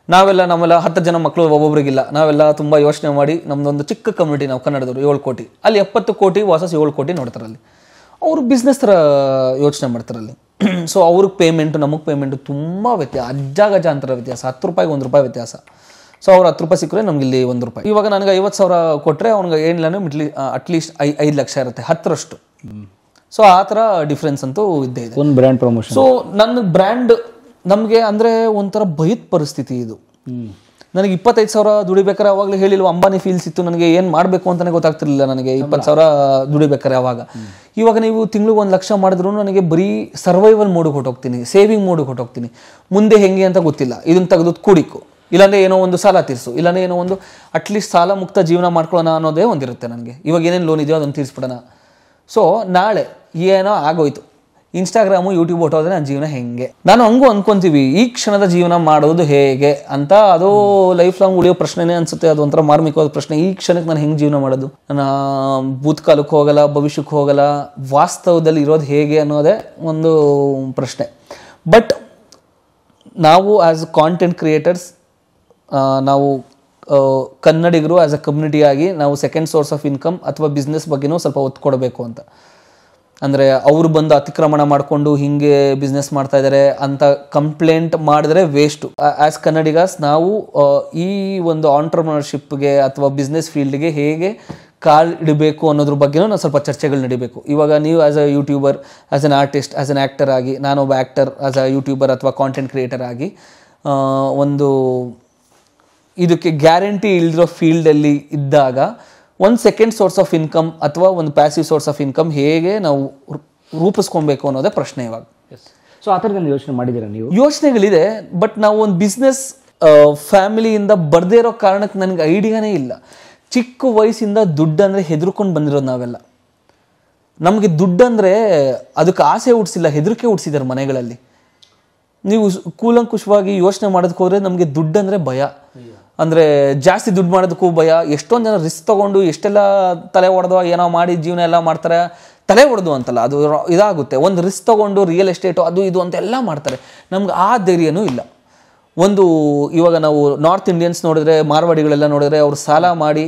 ನಾವೆಲ್ಲ 10 ಜನ ಮಕ್ಕಳು ಒಬ್ಬೊಬ್ರಿಗಿಲ್ಲ. ನಾವೆಲ್ಲ ತುಂಬ ಯೋಚನೆ ಮಾಡಿ ನಮ್ಮದೊಂದು ಚಿಕ್ಕ ಕಮ್ಯುನಿಟಿ, ನಾವು ಕನ್ನಡದವರು 7 ಕೋಟಿ, ಅಲ್ಲಿ 70 ಕೋಟಿ ವಾಸಸ್ 7 ಕೋಟಿ ನೋಡ್ತಾರಲ್ಲಿ. ಅವರು ಬಿಸ್ನೆಸ್ ಥರ ಯೋಚನೆ ಮಾಡ್ತಾರಲ್ಲಿ. ಸೊ ಅವ್ರಿಗೆ ಪೇಮೆಂಟು ನಮಗೆ ಪೇಮೆಂಟು ತುಂಬ ವ್ಯತ್ಯಾಸ, ಅಜ್ಜಾಗಜಾಂತರ ವ್ಯತ್ಯಾಸ. 10 ರೂಪಾಯಿಗೆ 1 ರೂಪಾಯಿ ವ್ಯತ್ಯಾಸ. ಸೊ ಅವ್ರು 10 ರೂಪಾಯಿ ಸಿಕ್ಕರೆ ನಮ್ಗೆ ಇಲ್ಲಿ 1 ರೂಪಾಯಿ. ಇವಾಗ ನನಗೆ 50,000 ಕೊಟ್ಟರೆ ಅವ್ನಿಗೆ ಏನಿಲ್ಲ ಅಟ್ಲೀಸ್ಟ್ 5 ಲಕ್ಷ ಇರುತ್ತೆ, 10ರಷ್ಟು. ಸೊ ಆ ಥರ ಡಿಫ್ರೆನ್ಸ್ ಅಂತೂ ಇದ್ದೇ ಇದೆ. ಒಂದು ಬ್ರ್ಯಾಂಡ್ ಪ್ರಮೋಷನ್. ಸೊ ನನ್ನ ಬ್ರ್ಯಾಂಡ್ ನಮಗೆ ಅಂದರೆ ಒಂಥರ ಭಯದ ಪರಿಸ್ಥಿತಿ ಇದು. ನನಗೆ 25,000 ದುಡಿಬೇಕಾರೆ ಅವಾಗಲೇ ಹೇಳಿಲ್ವ, ಅಂಬಾನಿ ಫೀಲ್ಸ್ ಇತ್ತು. ನನಗೆ ಏನು ಮಾಡಬೇಕು ಅಂತಲೇ ಗೊತ್ತಾಗ್ತಿರ್ಲಿಲ್ಲ. ನನಗೆ 20,000 ದುಡಿಬೇಕಾರೆ ಅವಾಗ. ಇವಾಗ ನೀವು ತಿಂಗಳಿಗೆ 1 ಲಕ್ಷ ಮಾಡಿದ್ರು ನನಗೆ ಬರೀ ಸರ್ವೈವಲ್ ಮೋಡಿಗೆ ಹೊಟ್ಟೋಗ್ತೀನಿ, ಸೇವಿಂಗ್ ಮೋಡಿಗೆ ಹೊಟ್ಟೋಗ್ತೀನಿ. ಮುಂದೆ ಹೆಂಗೆ ಅಂತ ಗೊತ್ತಿಲ್ಲ. ಇದನ್ನು ತೆಗೆದು ಕೂಡಿಕು, ಇಲ್ಲಾಂದರೆ ಏನೋ ಒಂದು ಸಾಲ ತೀರಿಸು, ಇಲ್ಲಾಂದರೆ ಏನೋ ಒಂದು ಅಟ್ಲೀಸ್ಟ್ ಸಾಲ ಮುಕ್ತ ಜೀವನ ಮಾಡ್ಕೊಳ್ಳೋಣ ಅನ್ನೋದೇ ಒಂದಿರುತ್ತೆ ನನಗೆ. ಇವಾಗ ಏನೇನು ಲೋನ್ ಇದೆಯೋ ಅದನ್ನು ತೀರಿಸ್ಬಿಡೋಣ. ಸೊ ನಾಳೆ ಏನೋ ಆಗೋಯ್ತು, ಇನ್ಸ್ಟಾಗ್ರಾಮು ಯೂಟ್ಯೂಬ್ ಹೊಟ್ಟೋದ್ರೆ ನನ್ನ ಜೀವನ ಹೆಂಗೆ? ನಾನು ಹಂಗೂ ಅಂದ್ಕೊತೀವಿ, ಈ ಕ್ಷಣದ ಜೀವನ ಮಾಡೋದು ಹೇಗೆ ಅಂತ. ಅದು ಲೈಫ್ ಲಾಂಗ್ ಉಳಿಯೋ ಪ್ರಶ್ನೆನೇ ಅನ್ಸುತ್ತೆ. ಅದು ಒಂಥರ ಮಾರ್ಮಿಕವಾದ ಪ್ರಶ್ನೆ. ಈ ಕ್ಷಣಕ್ಕೆ ನಾನು ಹೆಂಗೆ ಜೀವನ ಮಾಡೋದು? ನಾನು ಭೂತಕಾಲಕ್ಕೆ ಹೋಗಲ್ಲ, ಭವಿಷ್ಯಕ್ಕೆ ಹೋಗಲ್ಲ, ವಾಸ್ತವದಲ್ಲಿ ಇರೋದು ಹೇಗೆ ಅನ್ನೋದೇ ಒಂದು ಪ್ರಶ್ನೆ. ಬಟ್ ನಾವು ಆ್ಯಸ್ ಕಾಂಟೆಂಟ್ ಕ್ರಿಯೇಟರ್ಸ್, ನಾವು ಕನ್ನಡಿಗರು ಆ್ಯಸ್ ಅ ಕಮ್ಯುನಿಟಿ ಆಗಿ ನಾವು ಸೆಕೆಂಡ್ ಸೋರ್ಸ್ ಆಫ್ ಇನ್ಕಮ್ ಅಥವಾ ಬಿಸ್ನೆಸ್ ಬಗ್ಗೆನೂ ಸ್ವಲ್ಪ ಒತ್ತು ಕೊಡಬೇಕು ಅಂತ. ಅಂದರೆ ಅವರು ಬಂದು ಅತಿಕ್ರಮಣ ಮಾಡಿಕೊಂಡು ಹಿಂಗೆ ಬಿಸ್ನೆಸ್ ಮಾಡ್ತಾ ಇದ್ದಾರೆ ಅಂತ ಕಂಪ್ಲೇಂಟ್ ಮಾಡಿದ್ರೆ ವೇಸ್ಟು. ಆ್ಯಸ್ ಕನ್ನಡಿಗಾಸ್ ನಾವು ಈ ಒಂದು ಆಂಟ್ರಪ್ರನರ್ಶಿಪ್ಗೆ ಅಥವಾ ಬಿಸ್ನೆಸ್ ಫೀಲ್ಡ್ಗೆ ಹೇಗೆ ಕಾಲ್ ಇಡಬೇಕು ಅನ್ನೋದ್ರ ಬಗ್ಗೆನೂ ನಾವು ಸ್ವಲ್ಪ ಚರ್ಚೆಗಳು ನಡಿಬೇಕು. ಇವಾಗ ನೀವು as a YouTuber, as an artist, as an actor ಆಗಿ, ನಾನೊಬ್ಬ ಆ್ಯಕ್ಟರ್ ಆ್ಯಸ್ ಅ ಯೂಟ್ಯೂಬರ್ ಅಥವಾ ಕಾಂಟೆಂಟ್ ಕ್ರಿಯೇಟರ್ ಆಗಿ ಒಂದು ಇದಕ್ಕೆ ಗ್ಯಾರಂಟಿ ಇಲ್ದಿರೋ ಫೀಲ್ಡಲ್ಲಿ ಇದ್ದಾಗ ಒಂದು ಸೆಕೆಂಡ್ ಸೋರ್ಸ್ ಆಫ್ ಇನ್ಕಮ್ ಅಥವಾ ಒಂದು ಪ್ಯಾಸಿವ್ ಸೋರ್ಸ್ ಆಫ್ ಇನ್ಕಮ್ ಹೇಗೆ ನಾವು ರೂಪಿಸ್ಕೊಬೇಕು ಅನ್ನೋದೇ ಪ್ರಶ್ನೆ ಇವಾಗ. ಸೊ ಆ ಥರದಲ್ಲಿ ಯೋಚನೆ ಮಾಡಿದ್ದೀರಾ ನೀವು? ಯೋಚನೆಗಳಿದೆ, ಬಟ್ ನಾವು ಒಂದು ಬಿಸ್ನೆಸ್ ಫ್ಯಾಮಿಲಿಯಿಂದ ಬರದೇ ಇರೋ ಕಾರಣಕ್ಕೆ ನನಗೆ ಐಡಿಯಾನೇ ಇಲ್ಲ. ಚಿಕ್ಕ ವಯಸ್ಸಿಂದ ದುಡ್ಡು ಅಂದರೆ ಹೆದರ್ಕೊಂಡು ಬಂದಿರೋದು ನಾವೆಲ್ಲ. ನಮಗೆ ದುಡ್ಡಂದರೆ ಅದಕ್ಕೆ ಆಸೆ ಹುಟ್ಟಿಸಿಲ್ಲ, ಹೆದರಿಕೆ ಹುಟ್ಟಿಸಿದ್ದಾರೆ ಮನೆಗಳಲ್ಲಿ. ನೀವು ಕೂಲಂಕುಷವಾಗಿ ಯೋಚನೆ ಮಾಡೋದಕ್ಕೆ ಹೋದರೆ ನಮಗೆ ದುಡ್ಡು ಅಂದರೆ ಭಯ. ಅಂದರೆ ಜಾಸ್ತಿ ದುಡ್ಡು ಮಾಡೋದಕ್ಕೂ ಭಯ. ಎಷ್ಟೊಂದು ಜನ ರಿಸ್ಕ್ ತೊಗೊಂಡು ಎಷ್ಟೆಲ್ಲ ತಲೆ ಹೊಡೆದೋ ಏನೋ ಮಾಡಿ ಜೀವನ ಎಲ್ಲ ಮಾಡ್ತಾರೆ. ತಲೆ ಹೊಡೆದು ಅಂತಲ್ಲ, ಅದು ಇದಾಗುತ್ತೆ. ಒಂದು ರಿಸ್ಕ್ ತೊಗೊಂಡು ರಿಯಲ್ ಎಸ್ಟೇಟು ಅದು ಇದು ಅಂತೆಲ್ಲ ಮಾಡ್ತಾರೆ. ನಮ್ಗೆ ಆ ಧೈರ್ಯನೂ ಇಲ್ಲ. ಇವಾಗ ನಾವು ನಾರ್ತ್ ಇಂಡಿಯನ್ಸ್ ನೋಡಿದ್ರೆ, ಮಾರ್ವಾಡಿಗಳೆಲ್ಲ ನೋಡಿದ್ರೆ, ಅವ್ರು ಸಾಲ ಮಾಡಿ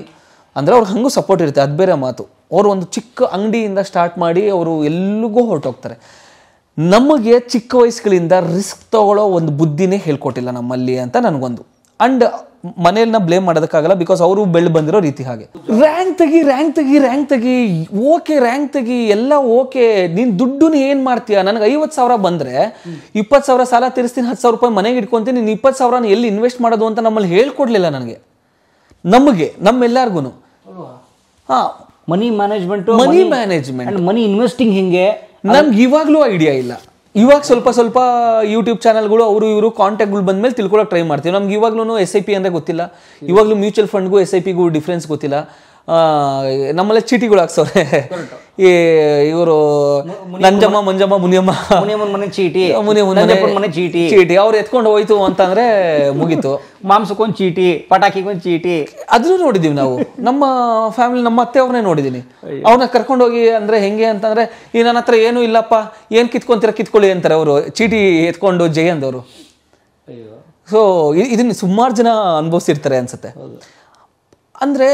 ಅಂದರೆ ಅವ್ರಿಗೆ ಹಂಗೂ ಸಪೋರ್ಟ್ ಇರುತ್ತೆ, ಅದು ಬೇರೆ ಮಾತು. ಅವರು ಒಂದು ಚಿಕ್ಕ ಅಂಗಡಿಯಿಂದ ಸ್ಟಾರ್ಟ್ ಮಾಡಿ ಅವರು ಎಲ್ಲಿಗೂ ಹೊರಟೋಗ್ತಾರೆ. ನಮಗೆ ಚಿಕ್ಕ ವಯಸ್ಸುಗಳಿಂದ ರಿಸ್ಕ್ ತಗೊಳ್ಳೋ ಒಂದು ಬುದ್ಧಿನೇ ಹೇಳ್ಕೊಟ್ಟಿಲ್ಲ ನಮ್ಮಲ್ಲಿ ಅಂತ ನನಗೊಂದು. ಆ್ಯಂಡ್ ಮನೆಯನ್ನ ಬ್ಲೇಮ್ ಮಾಡೋದಕ್ಕಾಗಲ್ಲ, ಬಿಕಾಸ್ ಅವರು ಬೆಳೆದು ಬಂದಿರೋ ರೀತಿ ಹಾಗೆ. ರ್ಯಾಂಕ್ ತೆಗಿ ಓಕೆ, ರ್ಯಾಂಕ್ ತೆಗಿ ಎಲ್ಲ ಓಕೆ, ನೀನು ದುಡ್ಡು ಏನು ಮಾಡ್ತೀಯ? ನನಗೆ 50,000 ಬಂದರೆ 20,000 ಸಾಲ ತೀರಿಸ್ತೀನಿ, 10,000 ರೂಪಾಯಿ ಮನೆಗೆ ಇಟ್ಕೊತೀನಿ, ನೀನು 20,000 ಎಲ್ಲಿ ಇನ್ವೆಸ್ಟ್ ಮಾಡೋದು ಅಂತ ನಮ್ಮಲ್ಲಿ ಹೇಳ್ಕೊಡ್ಲಿಲ್ಲ ನನಗೆ, ನಮ್ಮೆಲ್ಲರಿಗೂ. ಹಾಂ, ಮನಿ ಮ್ಯಾನೇಜ್ಮೆಂಟ್ ಮನಿ ಇನ್ವೆಸ್ಟಿಂಗ್ ಹಿಂಗೆ ನಮ್ಗೆ ಇವಾಗಲೂ ಐಡಿಯಾ ಇಲ್ಲ. ಇವಾಗ ಸ್ವಲ್ಪ ಯೂಟ್ಯೂಬ್ ಚಾನಲ್ಗಳು ಅವರು ಇವರು ಕಾಂಟ್ಯಾಕ್ಟ್ಗಳು ಬಂದ್ಮೇಲೆ ತಿಳ್ಕೊಳಕ್ಕೆ ಟ್ರೈ ಮಾಡ್ತೀವಿ. ನಮ್ಗೆ ಇವಾಗ್ಲೂ SIP ಅಂದರೆ ಗೊತ್ತಿಲ್ಲ, ಇವಾಗಲೂ ಮ್ಯೂಚುವಲ್ ಫಂಡ್ಗೂ SIPಗೂ ಡಿಫ್ರೆನ್ಸ್ ಗೊತ್ತಿಲ್ಲ. ನಮ್ಮಲ್ಲೇ ಚೀಟಿಗಳು ಹಾಕ್ಸವ್ರೆ, ಈ ಇವರು ನಂಜಮ್ಮ ಮಂಜಮ್ಮ ಮುನಿಯಮ್ಮ ಮನೆ ಚೀಟಿ, ಮನೆ ಚೀಟಿ ಅವ್ರು ಎತ್ಕೊಂಡು ಹೋಯ್ತು ಅಂತಂದ್ರೆ ಮುಗೀತು. ಮಾಂಸಕ್ಕೊಂದು ಚೀಟಿ, ಪಟಾಕಿಗೊಂದು ಚೀಟಿ, ಅದನ್ನು ನೋಡಿದೀವಿ ನಾವು. ನಮ್ಮ ಫ್ಯಾಮಿಲಿ, ನಮ್ಮ ಅತ್ತೆ ಅವ್ರನ್ನೇ ನೋಡಿದೀನಿ. ಅವ್ರನ್ನ ಕರ್ಕೊಂಡೋಗಿ ಅಂದ್ರೆ ಹೆಂಗೆ ಅಂತಂದ್ರೆ, ಈ ನನ್ನ ಹತ್ರ ಏನೂ ಇಲ್ಲಪ್ಪ, ಏನ್ ಕಿತ್ಕೊಳ್ಳಿ ಅಂತಾರೆ ಅವರು, ಚೀಟಿ ಎತ್ಕೊಂಡು ಜಯಂದವರು. ಸೊ ಇದನ್ನ ಸುಮಾರು ಜನ ಅನುಭವಿಸಿರ್ತಾರೆ ಅನ್ಸುತ್ತೆ. ಅಂದರೆ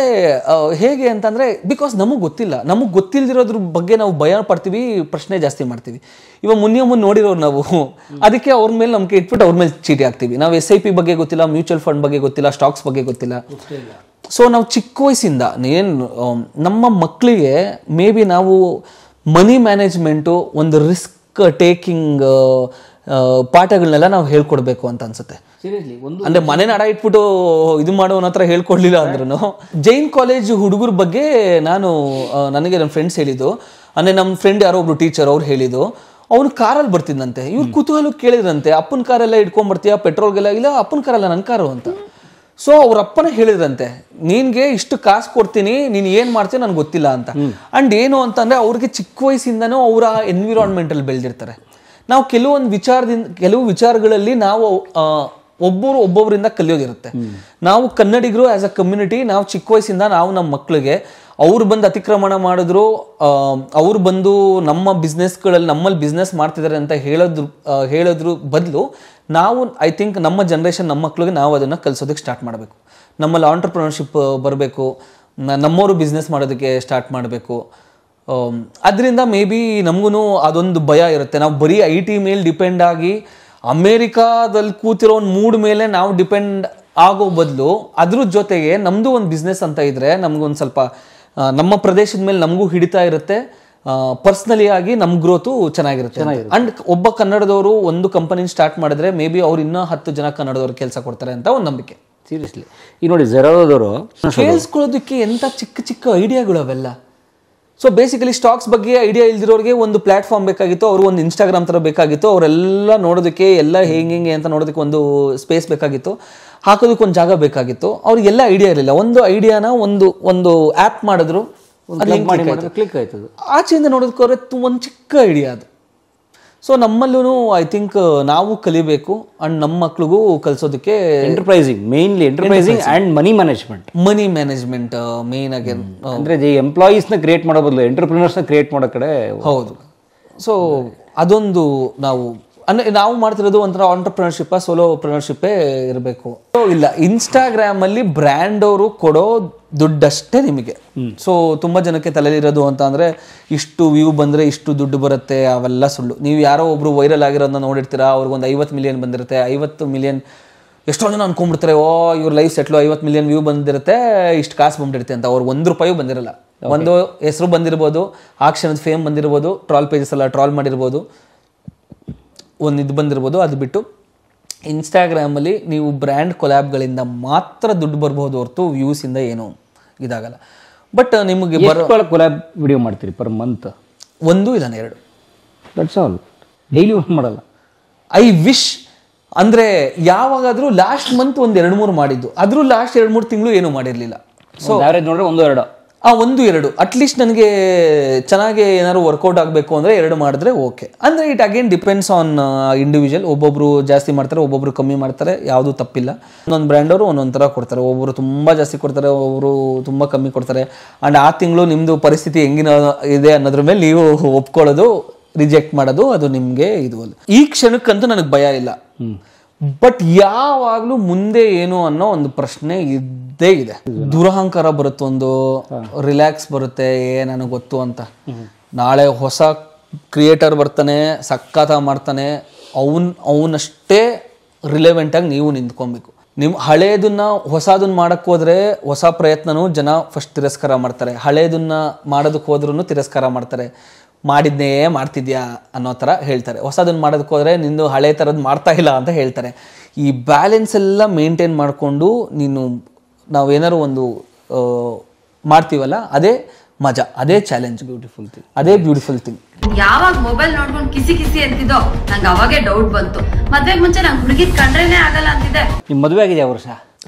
ಹೇಗೆ ಅಂತಂದರೆ, ಬಿಕಾಸ್ ನಮಗೆ ಗೊತ್ತಿಲ್ದಿರೋದ್ರ ಬಗ್ಗೆ ನಾವು ಭಯ ಪಡ್ತೀವಿ, ಪ್ರಶ್ನೆ ಜಾಸ್ತಿ ಮಾಡ್ತೀವಿ. ಇವಾಗ ಮುನ್ನೆ ನೋಡಿರೋರು ನಾವು, ಅದಕ್ಕೆ ಅವ್ರ ಮೇಲೆ ನಮಗೆ ಇಟ್ಬಿಟ್ಟು ಅವ್ರ ಮೇಲೆ ಚೀಟಿ ಹಾಕ್ತೀವಿ. ನಾವು SIP ಬಗ್ಗೆ ಗೊತ್ತಿಲ್ಲ, ಮ್ಯೂಚುವಲ್ ಫಂಡ್ ಬಗ್ಗೆ ಗೊತ್ತಿಲ್ಲ, ಸ್ಟಾಕ್ಸ್ ಬಗ್ಗೆ ಗೊತ್ತಿಲ್ಲ. ಸೊ ನಾವು ಚಿಕ್ಕ ವಯಸ್ಸಿಂದ ನಮ್ಮ ಮಕ್ಕಳಿಗೆ ಮೇ ಬಿ ನಾವು ಮನಿ ಮ್ಯಾನೇಜ್ಮೆಂಟು, ಒಂದು ರಿಸ್ಕ್ ಟೇಕಿಂಗ್ ಪಾಠಗಳನ್ನೆಲ್ಲ ನಾವು ಹೇಳ್ಕೊಡ್ಬೇಕು ಅಂತ ಅನ್ಸುತ್ತೆ. ಅಂದ್ರೆ ಮನೇನ ಅಡ ಇಟ್ಬಿಟ್ಟು ಇದು ಮಾಡೋನ ಹತ್ರ ಹೇಳ್ಕೊಡ್ಲಿಲ್ಲ ಅಂದ್ರೂ. ಜೈನ್ ಕಾಲೇಜ್ ಹುಡುಗರ ಬಗ್ಗೆ ನನಗೆ ನನ್ನ ಫ್ರೆಂಡ್ಸ್ ಹೇಳಿದ್ದು, ಅಂದ್ರೆ ನಮ್ಮ ಫ್ರೆಂಡ್ ಯಾರೋ ಒಬ್ರು ಟೀಚರ್ ಅವ್ರು ಹೇಳಿದ್ದು, ಅವ್ನು ಕಾರಲ್ಲಿ ಬರ್ತಿದ್ದಂತೆ. ಇವ್ರು ಕುತೂಹಲ ಕೇಳಿದ್ರಂತೆ, ಅಪ್ಪನ ಕಾರೆಲ್ಲ ಇಟ್ಕೊಂಡ್ಬರ್ತೀಯ ಪೆಟ್ರೋಲ್ಗೆಲ್ಲ? ಇಲ್ಲ, ಅಪ್ಪನ ಕಾರಲ್ಲ, ನನ್ನ ಕಾರು ಅಂತ. ಸೊ ಅವ್ರ ಅಪ್ಪನೇ ಹೇಳಿದ್ರಂತೆ, ನಿನ್ಗೆ ಇಷ್ಟು ಕಾಸು ಕೊಡ್ತೀನಿ, ನೀನು ಏನ್ ಮಾಡ್ತೀಯ ನನಗೆ ಗೊತ್ತಿಲ್ಲ ಅಂತ. ಅಂಡ್ ಏನು ಅಂತಂದ್ರೆ, ಅವ್ರಿಗೆ ಚಿಕ್ಕ ವಯಸ್ಸಿಂದನೂ ಅವರ ಎನ್ವಿರಾನ್ಮೆಂಟ್ ಅಲ್ಲಿ ಬೆಳೆದಿರ್ತಾರೆ. ನಾವು ಕೆಲವು ವಿಚಾರಗಳಲ್ಲಿ ನಾವು ಒಬ್ಬೊಬ್ಬರಿಂದ ಕಲಿಯೋದಿರುತ್ತೆ. ನಾವು ಕನ್ನಡಿಗರು ಆಸ್ ಅ ಕಮ್ಯುನಿಟಿ, ನಾವು ಚಿಕ್ಕ ವಯಸ್ಸಿಂದ ನಾವು ನಮ್ಮ ಮಕ್ಕಳಿಗೆ ಅವ್ರು ಬಂದು ಅತಿಕ್ರಮಣ ಮಾಡಿದ್ರು, ಅವ್ರು ಬಂದು ನಮ್ಮ ಬಿಸ್ನೆಸ್ಗಳಲ್ಲಿ ನಮ್ಮಲ್ಲಿ ಬಿಸ್ನೆಸ್ ಮಾಡ್ತಿದ್ದಾರೆ ಅಂತ ಹೇಳೋದ್ರ ಬದಲು ನಾವು ಐ ಥಿಂಕ್ ನಮ್ಮ ಜನ್ರೇಷನ್, ನಮ್ಮ ಮಕ್ಕಳಿಗೆ ನಾವು ಅದನ್ನು ಕಲಿಸೋದಕ್ಕೆ ಸ್ಟಾರ್ಟ್ ಮಾಡಬೇಕು. ನಮ್ಮಲ್ಲಿ ಆಂಟ್ರಪ್ರಿನರ್ಶಿಪ್ ಬರಬೇಕು, ನಮ್ಮವರು ಬಿಸ್ನೆಸ್ ಮಾಡೋದಕ್ಕೆ ಸ್ಟಾರ್ಟ್ ಮಾಡಬೇಕು. ಅದರಿಂದ ಮೇ ಬಿ ನಮಗೂ ಅದೊಂದು ಭಯ ಇರುತ್ತೆ. ನಾವು ಬರೀ IT ಮೇಲೆ ಡಿಪೆಂಡ್ ಆಗಿ ಅಮೇರಿಕಾದಲ್ಲಿ ಕೂತಿರೋ ಒಂದು ಮೂಡ್ ಮೇಲೆ ನಾವು ಡಿಪೆಂಡ್ ಆಗೋ ಬದಲು ಅದ್ರ ಜೊತೆಗೆ ನಮ್ಮದು ಒಂದು ಬಿಸ್ನೆಸ್ ಅಂತ ಇದ್ರೆ ನಮಗೊಂದು ಸ್ವಲ್ಪ ನಮ್ಮ ಪ್ರದೇಶದ ಮೇಲೆ ನಮಗೂ ಹಿಡಿತಾ ಇರುತ್ತೆ. ಪರ್ಸ್ನಲಿ ಆಗಿ ನಮ್ಮ ಗ್ರೋತು ಚೆನ್ನಾಗಿರುತ್ತೆ. ಅಂಡ್ ಒಬ್ಬ ಕನ್ನಡದವರು ಒಂದು ಕಂಪನಿ ಸ್ಟಾರ್ಟ್ ಮಾಡಿದ್ರೆ ಮೇ ಬಿ ಅವ್ರು ಇನ್ನೂ 10 ಜನ ಕನ್ನಡದವ್ರು ಕೆಲಸ ಕೊಡ್ತಾರೆ ಅಂತ ಒಂದು ನಂಬಿಕೆ. ಸೀರಿಯಸ್ಲಿ ಈಗ ನೋಡಿ, ಝೆರೋದವರು ಕೇಳಿಸ್ಕೊಳ್ಳೋದಕ್ಕೆ ಎಂಥ ಚಿಕ್ಕ ಐಡಿಯಾಗಳು ಅವೆಲ್ಲ. ಸೊ ಬೇಸಿಕಲಿ ಸ್ಟಾಕ್ಸ್ ಬಗ್ಗೆ ಐಡಿಯಾ ಇಲ್ದಿರೋರಿಗೆ ಒಂದು ಪ್ಲಾಟ್ಫಾರ್ಮ್ ಬೇಕಾಗಿತ್ತು, ಅವರು ಒಂದು ಇನ್ಸ್ಟಾಗ್ರಾಮ್ ಥರ ಬೇಕಾಗಿತ್ತು, ಅವರೆಲ್ಲ ನೋಡೋದಕ್ಕೆ ಎಲ್ಲ ಹೆಂಗೆ ಅಂತ ನೋಡೋದಕ್ಕೆ ಒಂದು ಸ್ಪೇಸ್ ಬೇಕಾಗಿತ್ತು, ಹಾಕೋದಕ್ಕೆ ಒಂದು ಜಾಗ ಬೇಕಾಗಿತ್ತು. ಅವ್ರಿಗೆಲ್ಲ ಐಡಿಯಾ ಇರಲಿಲ್ಲ. ಒಂದು ಐಡಿಯಾನ ಒಂದು ಆ್ಯಪ್ ಮಾಡಿದ್ರು, ಕ್ಲಿಕ್ ಆಯ್ತು. ಆಚೆಯಿಂದ ನೋಡೋದಕ್ಕೆ ಒಂದು ಚಿಕ್ಕ ಐಡಿಯಾ ಅದು. ಸೊ ನಮ್ಮಲ್ಲೂ ಐ ಥಿಂಕ್ ನಾವು ಕಲಿಬೇಕು ಅಂಡ್ ನಮ್ಮ ಮಕ್ಳಿಗೂ ಕಲಿಸೋದಕ್ಕೆ. Enterprising and money management main ಆಗಿ ಅಂದ್ರೆ ಎಂಪ್ಲಾಯೀಸ್ನ ಕ್ರಿಯೇಟ್ ಮಾಡೋ ಬದಲು ಎಂಟರ್ಪ್ರಿನರ್ಸ್ನ ಕ್ರಿಯೇಟ್ ಮಾಡೋ ಕಡೆ. ಹೌದು. ಸೊ ಅದೊಂದು ನಾವು ಮಾಡ್ತಿರೋದು ಒಂಥರ ಆಂಟರ್ಪ್ರಿನರ್ಶಿಪ್, ಸೋಲೋಪ್ರಿನರ್ಶಿಪ್ಪೇ ಇರಬೇಕು. ಇಲ್ಲ, ಇನ್ಸ್ಟಾಗ್ರಾಮ್ ಅಲ್ಲಿ ಬ್ರ್ಯಾಂಡ್ ಅವರು ಕೊಡೋ ದುಡ್ಡಷ್ಟೇ ನಿಮಗೆ. ಸೊ ತುಂಬಾ ಜನಕ್ಕೆ ತಲೆಲಿರೋದು ಅಂತ ಅಂದ್ರೆ, ಇಷ್ಟು ವ್ಯೂ ಬಂದ್ರೆ ಇಷ್ಟು ದುಡ್ಡು ಬರುತ್ತೆ, ಅವೆಲ್ಲ ಸುಳ್ಳು. ನೀವು ಯಾರೋ ಒಬ್ರು ವೈರಲ್ ಆಗಿರೋದನ್ನ ನೋಡಿರ್ತೀರಾ, ಅವ್ರಿಗೊಂದು 50 ಮಿಲಿಯನ್ ಬಂದಿರುತ್ತೆ. 50 ಮಿಲಿಯನ್ ಎಷ್ಟೋ ಜನ ಅನ್ಕೊಂಡ್ಬಿಡ್ತಾರೆ, ಇವ್ರ ಲೈಫ್ ಸೆಟ್ಲು, 50 ಮಿಲಿಯನ್ ವ್ಯೂ ಬಂದಿರುತ್ತೆ, ಇಷ್ಟು ಕಾಸು ಬಂದ್ಬಿಡುತ್ತೆ ಅಂತ. ಅವ್ರು 1 ರೂಪಾಯೂ ಬಂದಿರಲ್ಲ. ಒಂದು ಹೆಸರು ಬಂದಿರ್ಬೋದು, ಆ ಕ್ಷಣದ ಫೇಮ್ ಬಂದಿರ್ಬೋದು, ಟ್ರಾಲ್ ಪೇಜಸ್ ಎಲ್ಲ ಟ್ರಾಲ್ ಮಾಡಿರ್ಬೋದು, ಒಂದು ಇದು ಬಂದಿರ್ಬೋದು. ಅದು ಬಿಟ್ಟು ಇನ್ಸ್ಟಾಗ್ರಾಮಲ್ಲಿ ನೀವು ಬ್ರ್ಯಾಂಡ್ ಕೊಲ್ಯಾಬ್ಗಳಿಂದ ಮಾತ್ರ ದುಡ್ಡು ಬರ್ಬೋದು ಹೊರತು ವ್ಯೂಸಿಂದ ಏನೂ ಇದಾಗಲ್ಲ. ಬಟ್ ನಿಮಗೆ ಕೊಲ್ಯಾಬ್ ವಿಡಿಯೋ ಮಾಡ್ತೀರಿ ಪರ್ ಮಂತ್? 1 ಇಲ್ಲ 2. That's all. ಡೈಲಿ ಮಾಡಲ್ಲ. ಐ ವಿಶ್ ಅಂದರೆ ಯಾವಾಗಾದರೂ ಲಾಸ್ಟ್ ಮಂತ್ ಒಂದು 2-3 ಮಾಡಿದ್ದು, ಆದರೂ ಲಾಸ್ಟ್ 2-3 ತಿಂಗಳು ಏನೂ ಮಾಡಿರಲಿಲ್ಲ. ಸೊ ಆವ್ರೇಜ್ ನೋಡ್ರೆ 1-2 ಒಂದು ಎರಡು ಅಟ್ಲೀಸ್ಟ್ ನನಗೆ ಚೆನ್ನಾಗಿ ಏನಾದ್ರು ವರ್ಕೌಟ್ ಆಗಬೇಕು ಅಂದರೆ 2 ಮಾಡಿದ್ರೆ ಓಕೆ. ಅಂದರೆ it again depends on individual. ಒಬ್ಬೊಬ್ರು ಜಾಸ್ತಿ ಮಾಡ್ತಾರೆ, ಒಬ್ಬೊಬ್ರು ಕಮ್ಮಿ ಮಾಡ್ತಾರೆ, ಯಾವುದೂ ತಪ್ಪಿಲ್ಲ. ಒಂದೊಂದು ಬ್ರ್ಯಾಂಡವರು ಒಂದೊಂದು ಥರ ಕೊಡ್ತಾರೆ. ಒಬ್ಬರು ತುಂಬ ಜಾಸ್ತಿ ಕೊಡ್ತಾರೆ, ಒಬ್ಬರು ತುಂಬ ಕಮ್ಮಿ ಕೊಡ್ತಾರೆ. ಆ್ಯಂಡ್ ಆ ತಿಂಗಳು ನಿಮ್ಮದು ಪರಿಸ್ಥಿತಿ ಹೆಂಗಿನ ಇದೆ ಅನ್ನೋದ್ರ ಮೇಲೆ ನೀವು ಒಪ್ಕೊಳ್ಳೋದು, ರಿಜೆಕ್ಟ್ ಮಾಡೋದು, ಅದು ನಿಮಗೆ ಇದು ಅಲ್ಲ. ಈ ಕ್ಷಣಕ್ಕಂತೂ ನನಗೆ ಭಯ ಇಲ್ಲ. ಬಟ್ ಯಾವಾಗಲೂ ಮುಂದೆ ಏನು ಅನ್ನೋ ಒಂದು ಪ್ರಶ್ನೆ ಇದ್ದೇ ಇದೆ. ದುರಹಂಕಾರ ಬರುತ್ತೆ, ಒಂದು ರಿಲ್ಯಾಕ್ಸ್ ಬರುತ್ತೆ, ನನಗೆ ಗೊತ್ತು ಅಂತ. ನಾಳೆ ಹೊಸ ಕ್ರಿಯೇಟರ್ ಬರ್ತಾನೆ, ಸಕ್ಕತ್ತ ಮಾಡ್ತಾನೆ, ಅವನಷ್ಟೇ ರಿಲೆವೆಂಟಾಗಿ ನೀವು ನಿಂತ್ಕೊಬೇಕು. ನಿಮ್ಮ ಹಳೇದನ್ನ ಹೊಸದನ್ನ ಮಾಡಕ್ಕೆ ಹೋದ್ರೆ ಹೊಸ ಪ್ರಯತ್ನನೂ ಜನ ಫಸ್ಟ್ ತಿರಸ್ಕಾರ ಮಾಡ್ತಾರೆ. ಹಳೇದನ್ನ ಮಾಡೋದಕ್ಕೆ ಹೋದ್ರೂ ತಿರಸ್ಕಾರ ಮಾಡ್ತಾರೆ. ಮಾಡಿದ್ನೇ ಮಾಡ್ತಿದ್ಯಾ ಅನ್ನೋ ಥರ ಹೇಳ್ತಾರೆ. ಹೊಸದನ್ನು ಮಾಡೋದಕ್ಕೆ ಹೋದರೆ ನಿಂದು ಹಳೆ ಥರದ್ದು ಮಾಡ್ತಾ ಇಲ್ಲ ಅಂತ ಹೇಳ್ತಾರೆ. ಈ ಬ್ಯಾಲೆನ್ಸ್ ಎಲ್ಲ ಮೇಂಟೈನ್ ಮಾಡಿಕೊಂಡು ನಾವೇನಾದ್ರು ಒಂದು ಮಾಡ್ತೀವಲ್ಲ, ಅದೇ ಮಜಾ, ಅದೇ ಚಾಲೆಂಜ್. ಬ್ಯೂಟಿಫುಲ್ ಥಿಂಗ್, ಅದೇ ಬ್ಯೂಟಿಫುಲ್ ಥಿಂಗ್. ಯಾವಾಗ ಮೊಬೈಲ್ ನೋಡ್ಕೊಂಡು ಕಿಸಿ ಅಂತಿದ್ದೋ ನಂಗೆ ಅವಾಗೇ ಡೌಟ್ ಬಂತು. ಮದ್ವೆಗೆ ಮುಂಚೆ ನಂಗೆ ಹುಡುಗಿದ್ ಕಂಡ್ರೇನೆ ಆಗಲ್ಲ ಅಂತಿದ್ದೆ. ನಿಮ್ಮ ಮದುವೆ ಆಗಿದೆ ಯಾವ ವರ್ಷ?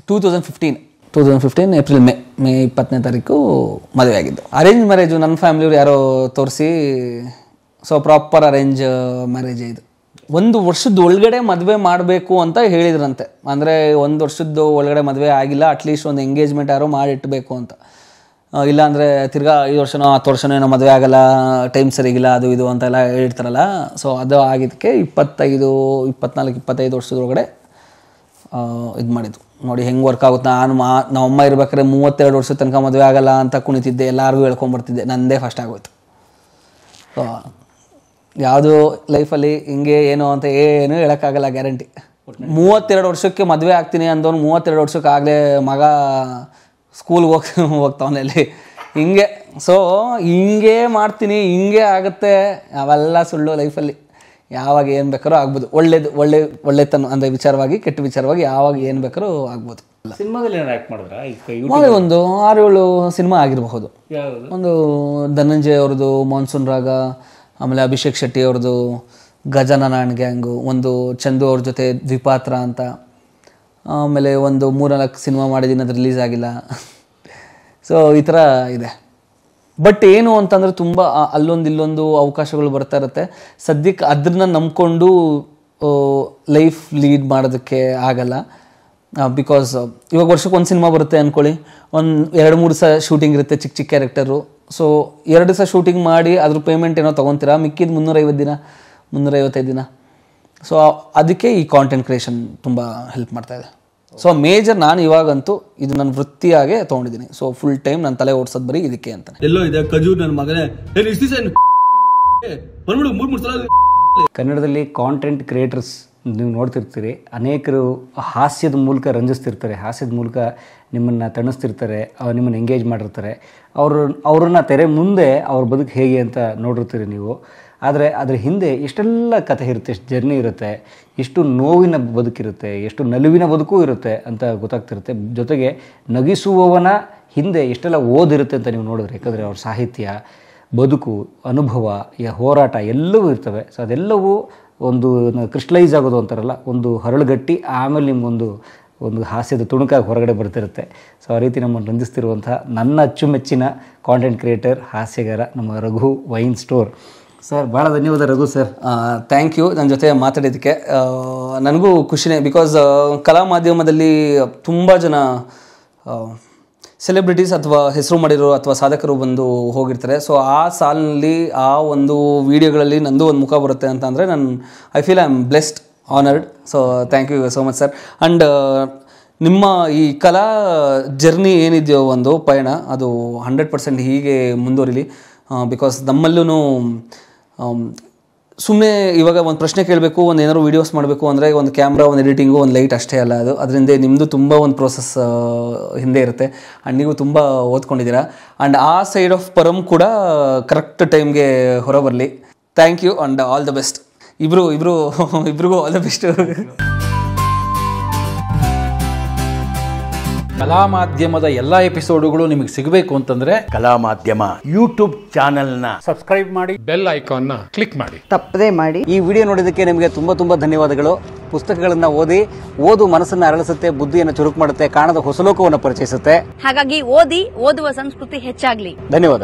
2015 ಏಪ್ರಿಲ್ ಮೇ 20ನೇ ತಾರೀಕು ಮದುವೆ ಆಗಿದ್ದು. ಅರೇಂಜ್ ಮ್ಯಾರೇಜು, ನನ್ನ ಫ್ಯಾಮಿಲಿಯವ್ರು ಯಾರೋ ತೋರಿಸಿ, ಸೊ ಪ್ರಾಪರ್ ಅರೇಂಜ್ ಮ್ಯಾರೇಜ್ ಇದು. 1 ವರ್ಷದ ಒಳಗಡೆ ಮದುವೆ ಮಾಡಬೇಕು ಅಂತ ಹೇಳಿದ್ರಂತೆ. ಅಂದರೆ 1 ವರ್ಷದ ಒಳಗಡೆ ಮದುವೆ ಆಗಿಲ್ಲ, ಅಟ್ಲೀಸ್ಟ್ ಒಂದು ಎಂಗೇಜ್ಮೆಂಟ್ ಯಾರೋ ಮಾಡಿಟ್ಬೇಕು ಅಂತ. ಇಲ್ಲಾಂದರೆ ತಿರ್ಗಾ 5 ವರ್ಷನೋ 10 ವರ್ಷನೋ ಏನೋ ಮದುವೆ ಆಗಲ್ಲ, ಟೈಮ್ ಸರಿಗಿಲ್ಲ, ಅದು ಇದು ಅಂತೆಲ್ಲ ಹೇಳ್ತಾರಲ್ಲ. ಸೊ ಅದು ಆಗಿದ್ದಕ್ಕೆ 25, 24, 25 ವರ್ಷದೊಳಗಡೆ ಇದು ಮಾಡಿದ್ದು. ನೋಡಿ ಹೆಂಗೆ ವರ್ಕ್ ಆಗುತ್ತೆ. ನಮ್ಮಮ್ಮ ಇರ್ಬೇಕಾದ್ರೆ 32 ವರ್ಷದ ತನಕ ಮದುವೆ ಆಗಲ್ಲ ಅಂತ ಕುಣಿತಿದ್ದೆ, ಎಲ್ಲರಿಗೂ ಹೇಳ್ಕೊಂಬರ್ತಿದ್ದೆ. ನಂದೇ ಫಸ್ಟ್ ಆಗೋಯ್ತು. ಸೊ ಯಾವುದು ಲೈಫಲ್ಲಿ ಹಿಂಗೆ ಏನೋ ಅಂತ ಏನು ಹೇಳೋಕ್ಕಾಗಲ್ಲ, ಗ್ಯಾರಂಟಿ. 32 ವರ್ಷಕ್ಕೆ ಮದುವೆ ಆಗ್ತೀನಿ ಅಂದವನು 32 ವರ್ಷಕ್ಕೆ ಆಗಲೇ ಮಗ ಸ್ಕೂಲ್ಗೆ ಹೋಗ್ತಾವನೆ ಅಲ್ಲಿ ಹಿಂಗೆ. ಸೊ ಹಿಂಗೆ ಮಾಡ್ತೀನಿ, ಹಿಂಗೆ ಆಗುತ್ತೆ, ಅವೆಲ್ಲ ಸುಳ್ಳು. ಲೈಫಲ್ಲಿ ಯಾವಾಗ ಏನು ಬೇಕಾದ್ರೂ ಆಗ್ಬೋದು. ಒಳ್ಳೆತನ ಅಂದರೆ ವಿಚಾರವಾಗಿ, ಕೆಟ್ಟ ವಿಚಾರವಾಗಿ ಯಾವಾಗ ಏನು ಬೇಕಾದ್ರೂ ಆಗ್ಬೋದು. ಸಿನಿಮಾದಲ್ಲಿ ಏನಾರು ಆ್ಯಕ್ಟ್ ಮಾಡಿದ್ರಾ? ಮಾಡಿ ಒಂದು 6-7 ಸಿನಿಮಾ ಆಗಿರಬಹುದು. ಒಂದು ಧನಂಜಯ್ ಅವ್ರದ್ದು ಮಾನ್ಸೂನ್ ರಾಗ, ಆಮೇಲೆ ಅಭಿಷೇಕ್ ಶೆಟ್ಟಿ ಅವ್ರದ್ದು ಗಜಾನನ ಗ್ಯಾಂಗು, ಒಂದು ಚಂದು ಅವ್ರ ಜೊತೆ ದ್ವಿಪಾತ್ರ ಅಂತ, ಆಮೇಲೆ ಒಂದು 3-4 ಸಿನಿಮಾ ಮಾಡಿದ್ದೀನಿ, ಅದು ರಿಲೀಸ್ ಆಗಿಲ್ಲ. ಸೊ ಈ ಥರ ಇದೆ. ಬಟ್ ಏನು ಅಂತಂದರೆ ತುಂಬ ಅಲ್ಲೊಂದು ಅವಕಾಶಗಳು ಬರ್ತಾ ಇರುತ್ತೆ. ಸದ್ಯಕ್ಕೆ ಅದನ್ನ ನಂಬ್ಕೊಂಡು ಲೈಫ್ ಲೀಡ್ ಮಾಡೋದಕ್ಕೆ ಆಗಲ್ಲ. ಬಿಕಾಸ್ ಇವಾಗ ವರ್ಷಕ್ಕೆ 1 ಸಿನಿಮಾ ಬರುತ್ತೆ ಅಂದ್ಕೊಳ್ಳಿ, ಒಂದು 2-3 ದಿವಸ ಶೂಟಿಂಗ್ ಇರುತ್ತೆ, ಚಿಕ್ಕ ಕ್ಯಾರೆಕ್ಟರು. ಸೊ 2 ದಿವಸ ಶೂಟಿಂಗ್ ಮಾಡಿ ಅದ್ರ ಪೇಮೆಂಟ್ ಏನೋ ತೊಗೊತೀರಾ, ಮಿಕ್ಕಿದ 350 ದಿನ 355 ದಿನ. ಸೊ ಅದಕ್ಕೆ ಈ ಕಾಂಟೆಂಟ್ ಕ್ರಿಯೇಷನ್ ತುಂಬ ಹೆಲ್ಪ್ ಮಾಡ್ತಾಯಿದೆ. ಸೊ ಮೇಜರ್ ನಾನು ಇವಾಗಂತೂ ಇದು ನನ್ನ ವೃತ್ತಿಯಾಗೆ ತೊಗೊಂಡಿದ್ದೀನಿ. ಸೊ ಫುಲ್ ಟೈಮ್ ನನ್ನ ತಲೆ ಓಡಿಸೋದು ಬರೀ ಇದಕ್ಕೆ ಅಂತ. ಎಲ್ಲೋ ಇದೆ ಖಜೂರ್ ನನ್ನ ಮಗನೇ. ಕನ್ನಡದಲ್ಲಿ ಕಾಂಟೆಂಟ್ ಕ್ರಿಯೇಟರ್ಸ್ ನೀವು ನೋಡ್ತಿರ್ತೀರಿ, ಅನೇಕರು ಹಾಸ್ಯದ ಮೂಲಕ ರಂಜಿಸ್ತಿರ್ತಾರೆ, ಹಾಸ್ಯದ ಮೂಲಕ ನಿಮ್ಮನ್ನು ತಣಿಸ್ತಿರ್ತಾರೆ, ನಿಮ್ಮನ್ನು ಎಂಗೇಜ್ ಮಾಡಿರ್ತಾರೆ. ಅವ್ರನ್ನ ತೆರೆ ಮುಂದೆ ಅವ್ರ ಬದುಕು ಹೇಗೆ ಅಂತ ನೋಡಿರ್ತೀರಿ ನೀವು. ಆದರೆ ಅದ್ರ ಹಿಂದೆ ಎಷ್ಟೆಲ್ಲ ಕಥೆ ಇರುತ್ತೆ, ಎಷ್ಟು ಜರ್ನಿ ಇರುತ್ತೆ, ಎಷ್ಟು ನೋವಿನ ಬದುಕಿರುತ್ತೆ, ಎಷ್ಟು ನಲಿವಿನ ಬದುಕು ಇರುತ್ತೆ ಅಂತ ಗೊತ್ತಾಗ್ತಿರುತ್ತೆ. ಜೊತೆಗೆ ನಗಿಸುವವನ ಹಿಂದೆ ಎಷ್ಟೆಲ್ಲ ಓದಿರುತ್ತೆ ಅಂತ ನೀವು ನೋಡಿದ್ರೆ, ಯಾಕಂದರೆ ಅವ್ರ ಸಾಹಿತ್ಯ, ಬದುಕು, ಅನುಭವ, ಹೋರಾಟ ಎಲ್ಲವೂ ಇರ್ತವೆ. ಸೊ ಅದೆಲ್ಲವೂ ಒಂದು ಕ್ರಿಸ್ಟಲೈಸ್ ಆಗೋದು ಅಂತಾರಲ್ಲ, ಒಂದು ಹರಳುಗಟ್ಟಿ ಆಮೇಲೆ ನಿಮಗೊಂದು ಹಾಸ್ಯದ ತುಣುಕಾಗಿ ಹೊರಗಡೆ ಬರ್ತಿರುತ್ತೆ. ಸೊ ಆ ರೀತಿ ನಮ್ಮನ್ನು ರಂಜಿಸ್ತಿರುವಂಥ ನನ್ನ ಅಚ್ಚುಮೆಚ್ಚಿನ ಕಾಂಟೆಂಟ್ ಕ್ರಿಯೇಟರ್, ಹಾಸ್ಯಗಾರ ನಮ್ಮ ರಘು ವೈನ್ ಸ್ಟೋರ್. ಸರ್ ಭಾಳ ಧನ್ಯವಾದ ರಘು ಸರ್. ಥ್ಯಾಂಕ್ ಯು ನನ್ನ ಜೊತೆ ಮಾತಾಡಿದ್ದಕ್ಕೆ. ನನಗೂ ಖುಷಿನೇ. ಬಿಕಾಸ್ ಕಲಾ ಮಾಧ್ಯಮದಲ್ಲಿ ತುಂಬ ಜನ ಸೆಲೆಬ್ರಿಟೀಸ್ ಅಥವಾ ಹೆಸರು ಮಾಡಿರೋ ಅಥವಾ ಸಾಧಕರು ಬಂದು ಹೋಗಿರ್ತಾರೆ. ಸೊ ಆ ಸಾಲಿನಲ್ಲಿ ಆ ಒಂದು ವಿಡಿಯೋಗಳಲ್ಲಿ ನಂದು ಒಂದು ಮುಖ ಬರುತ್ತೆ ಅಂತ ಅಂದರೆ I feel I am blessed, honoured. So thank you so much sir. And ನಿಮ್ಮ ಈ ಕಲಾ ಜರ್ನಿ ಏನಿದೆಯೋ ಒಂದು ಪಯಣ, ಅದು 100% ಹೀಗೆ ಮುಂದುವರಿಲಿ. ಬಿಕಾಸ್ ನಮ್ಮಲ್ಲೂ ಸುಮ್ಮನೆ ಇವಾಗ ಒಂದು ಪ್ರಶ್ನೆ ಕೇಳಬೇಕು, ಒಂದು ಏನಾದ್ರು ವೀಡಿಯೋಸ್ ಮಾಡಬೇಕು ಅಂದರೆ ಒಂದು ಕ್ಯಾಮ್ರಾ, ಒಂದು ಎಡಿಟಿಂಗು, ಒಂದು ಲೈಟ್ ಅಷ್ಟೇ ಅಲ್ಲ ಅದು. ಅದರಿಂದ ನಿಮ್ಮದು ತುಂಬ ಒಂದು ಪ್ರೋಸೆಸ್ ಹಿಂದೆ ಇರುತ್ತೆ. ಆ್ಯಂಡ್ ನೀವು ತುಂಬ ಓದ್ಕೊಂಡಿದ್ದೀರಾ. ಆ್ಯಂಡ್ ಆ ಸೈಡ್ ಆಫ್ ಪರಮ್ ಕೂಡ ಕರೆಕ್ಟ್ ಟೈಮ್ಗೆ ಹೊರ ಬರಲಿ. Thank you and all the best. ಇಬ್ರಿಗೂ ಆಲ್ ದ ಬೆಸ್ಟ್. ಕಲಾ ಮಾಧ್ಯಮದ ಎಲ್ಲಾ ಎಪಿಸೋಡುಗಳು ನಿಮಗೆ ಸಿಗಬೇಕು ಅಂತಂದ್ರೆ ಕಲಾ ಮಾಧ್ಯಮ ಯೂಟ್ಯೂಬ್ ಚಾನೆಲ್ನ ಸಬ್ಸ್ಕ್ರೈಬ್ ಮಾಡಿ, ಬೆಲ್ ಐಕಾನ್ನ ಕ್ಲಿಕ್ ಮಾಡಿ, ತಪ್ಪದೇ ಮಾಡಿ. ಈ ವಿಡಿಯೋ ನೋಡಿದ್ದಕ್ಕೆ ನಿಮಗೆ ತುಂಬಾ ಧನ್ಯವಾದಗಳು. ಪುಸ್ತಕಗಳನ್ನ ಓದು ಮನಸ್ಸನ್ನ ಅರಳಿಸುತ್ತೆ, ಬುದ್ಧಿಯನ್ನು ಚುರುಕು ಮಾಡುತ್ತೆ, ಕಾಣದ ಹೊಸ ಲೋಕವನ್ನು ಪರಿಚಯಿಸುತ್ತೆ. ಹಾಗಾಗಿ ಓದುವ ಸಂಸ್ಕೃತಿ ಹೆಚ್ಚಾಗ್ಲಿ. ಧನ್ಯವಾದ.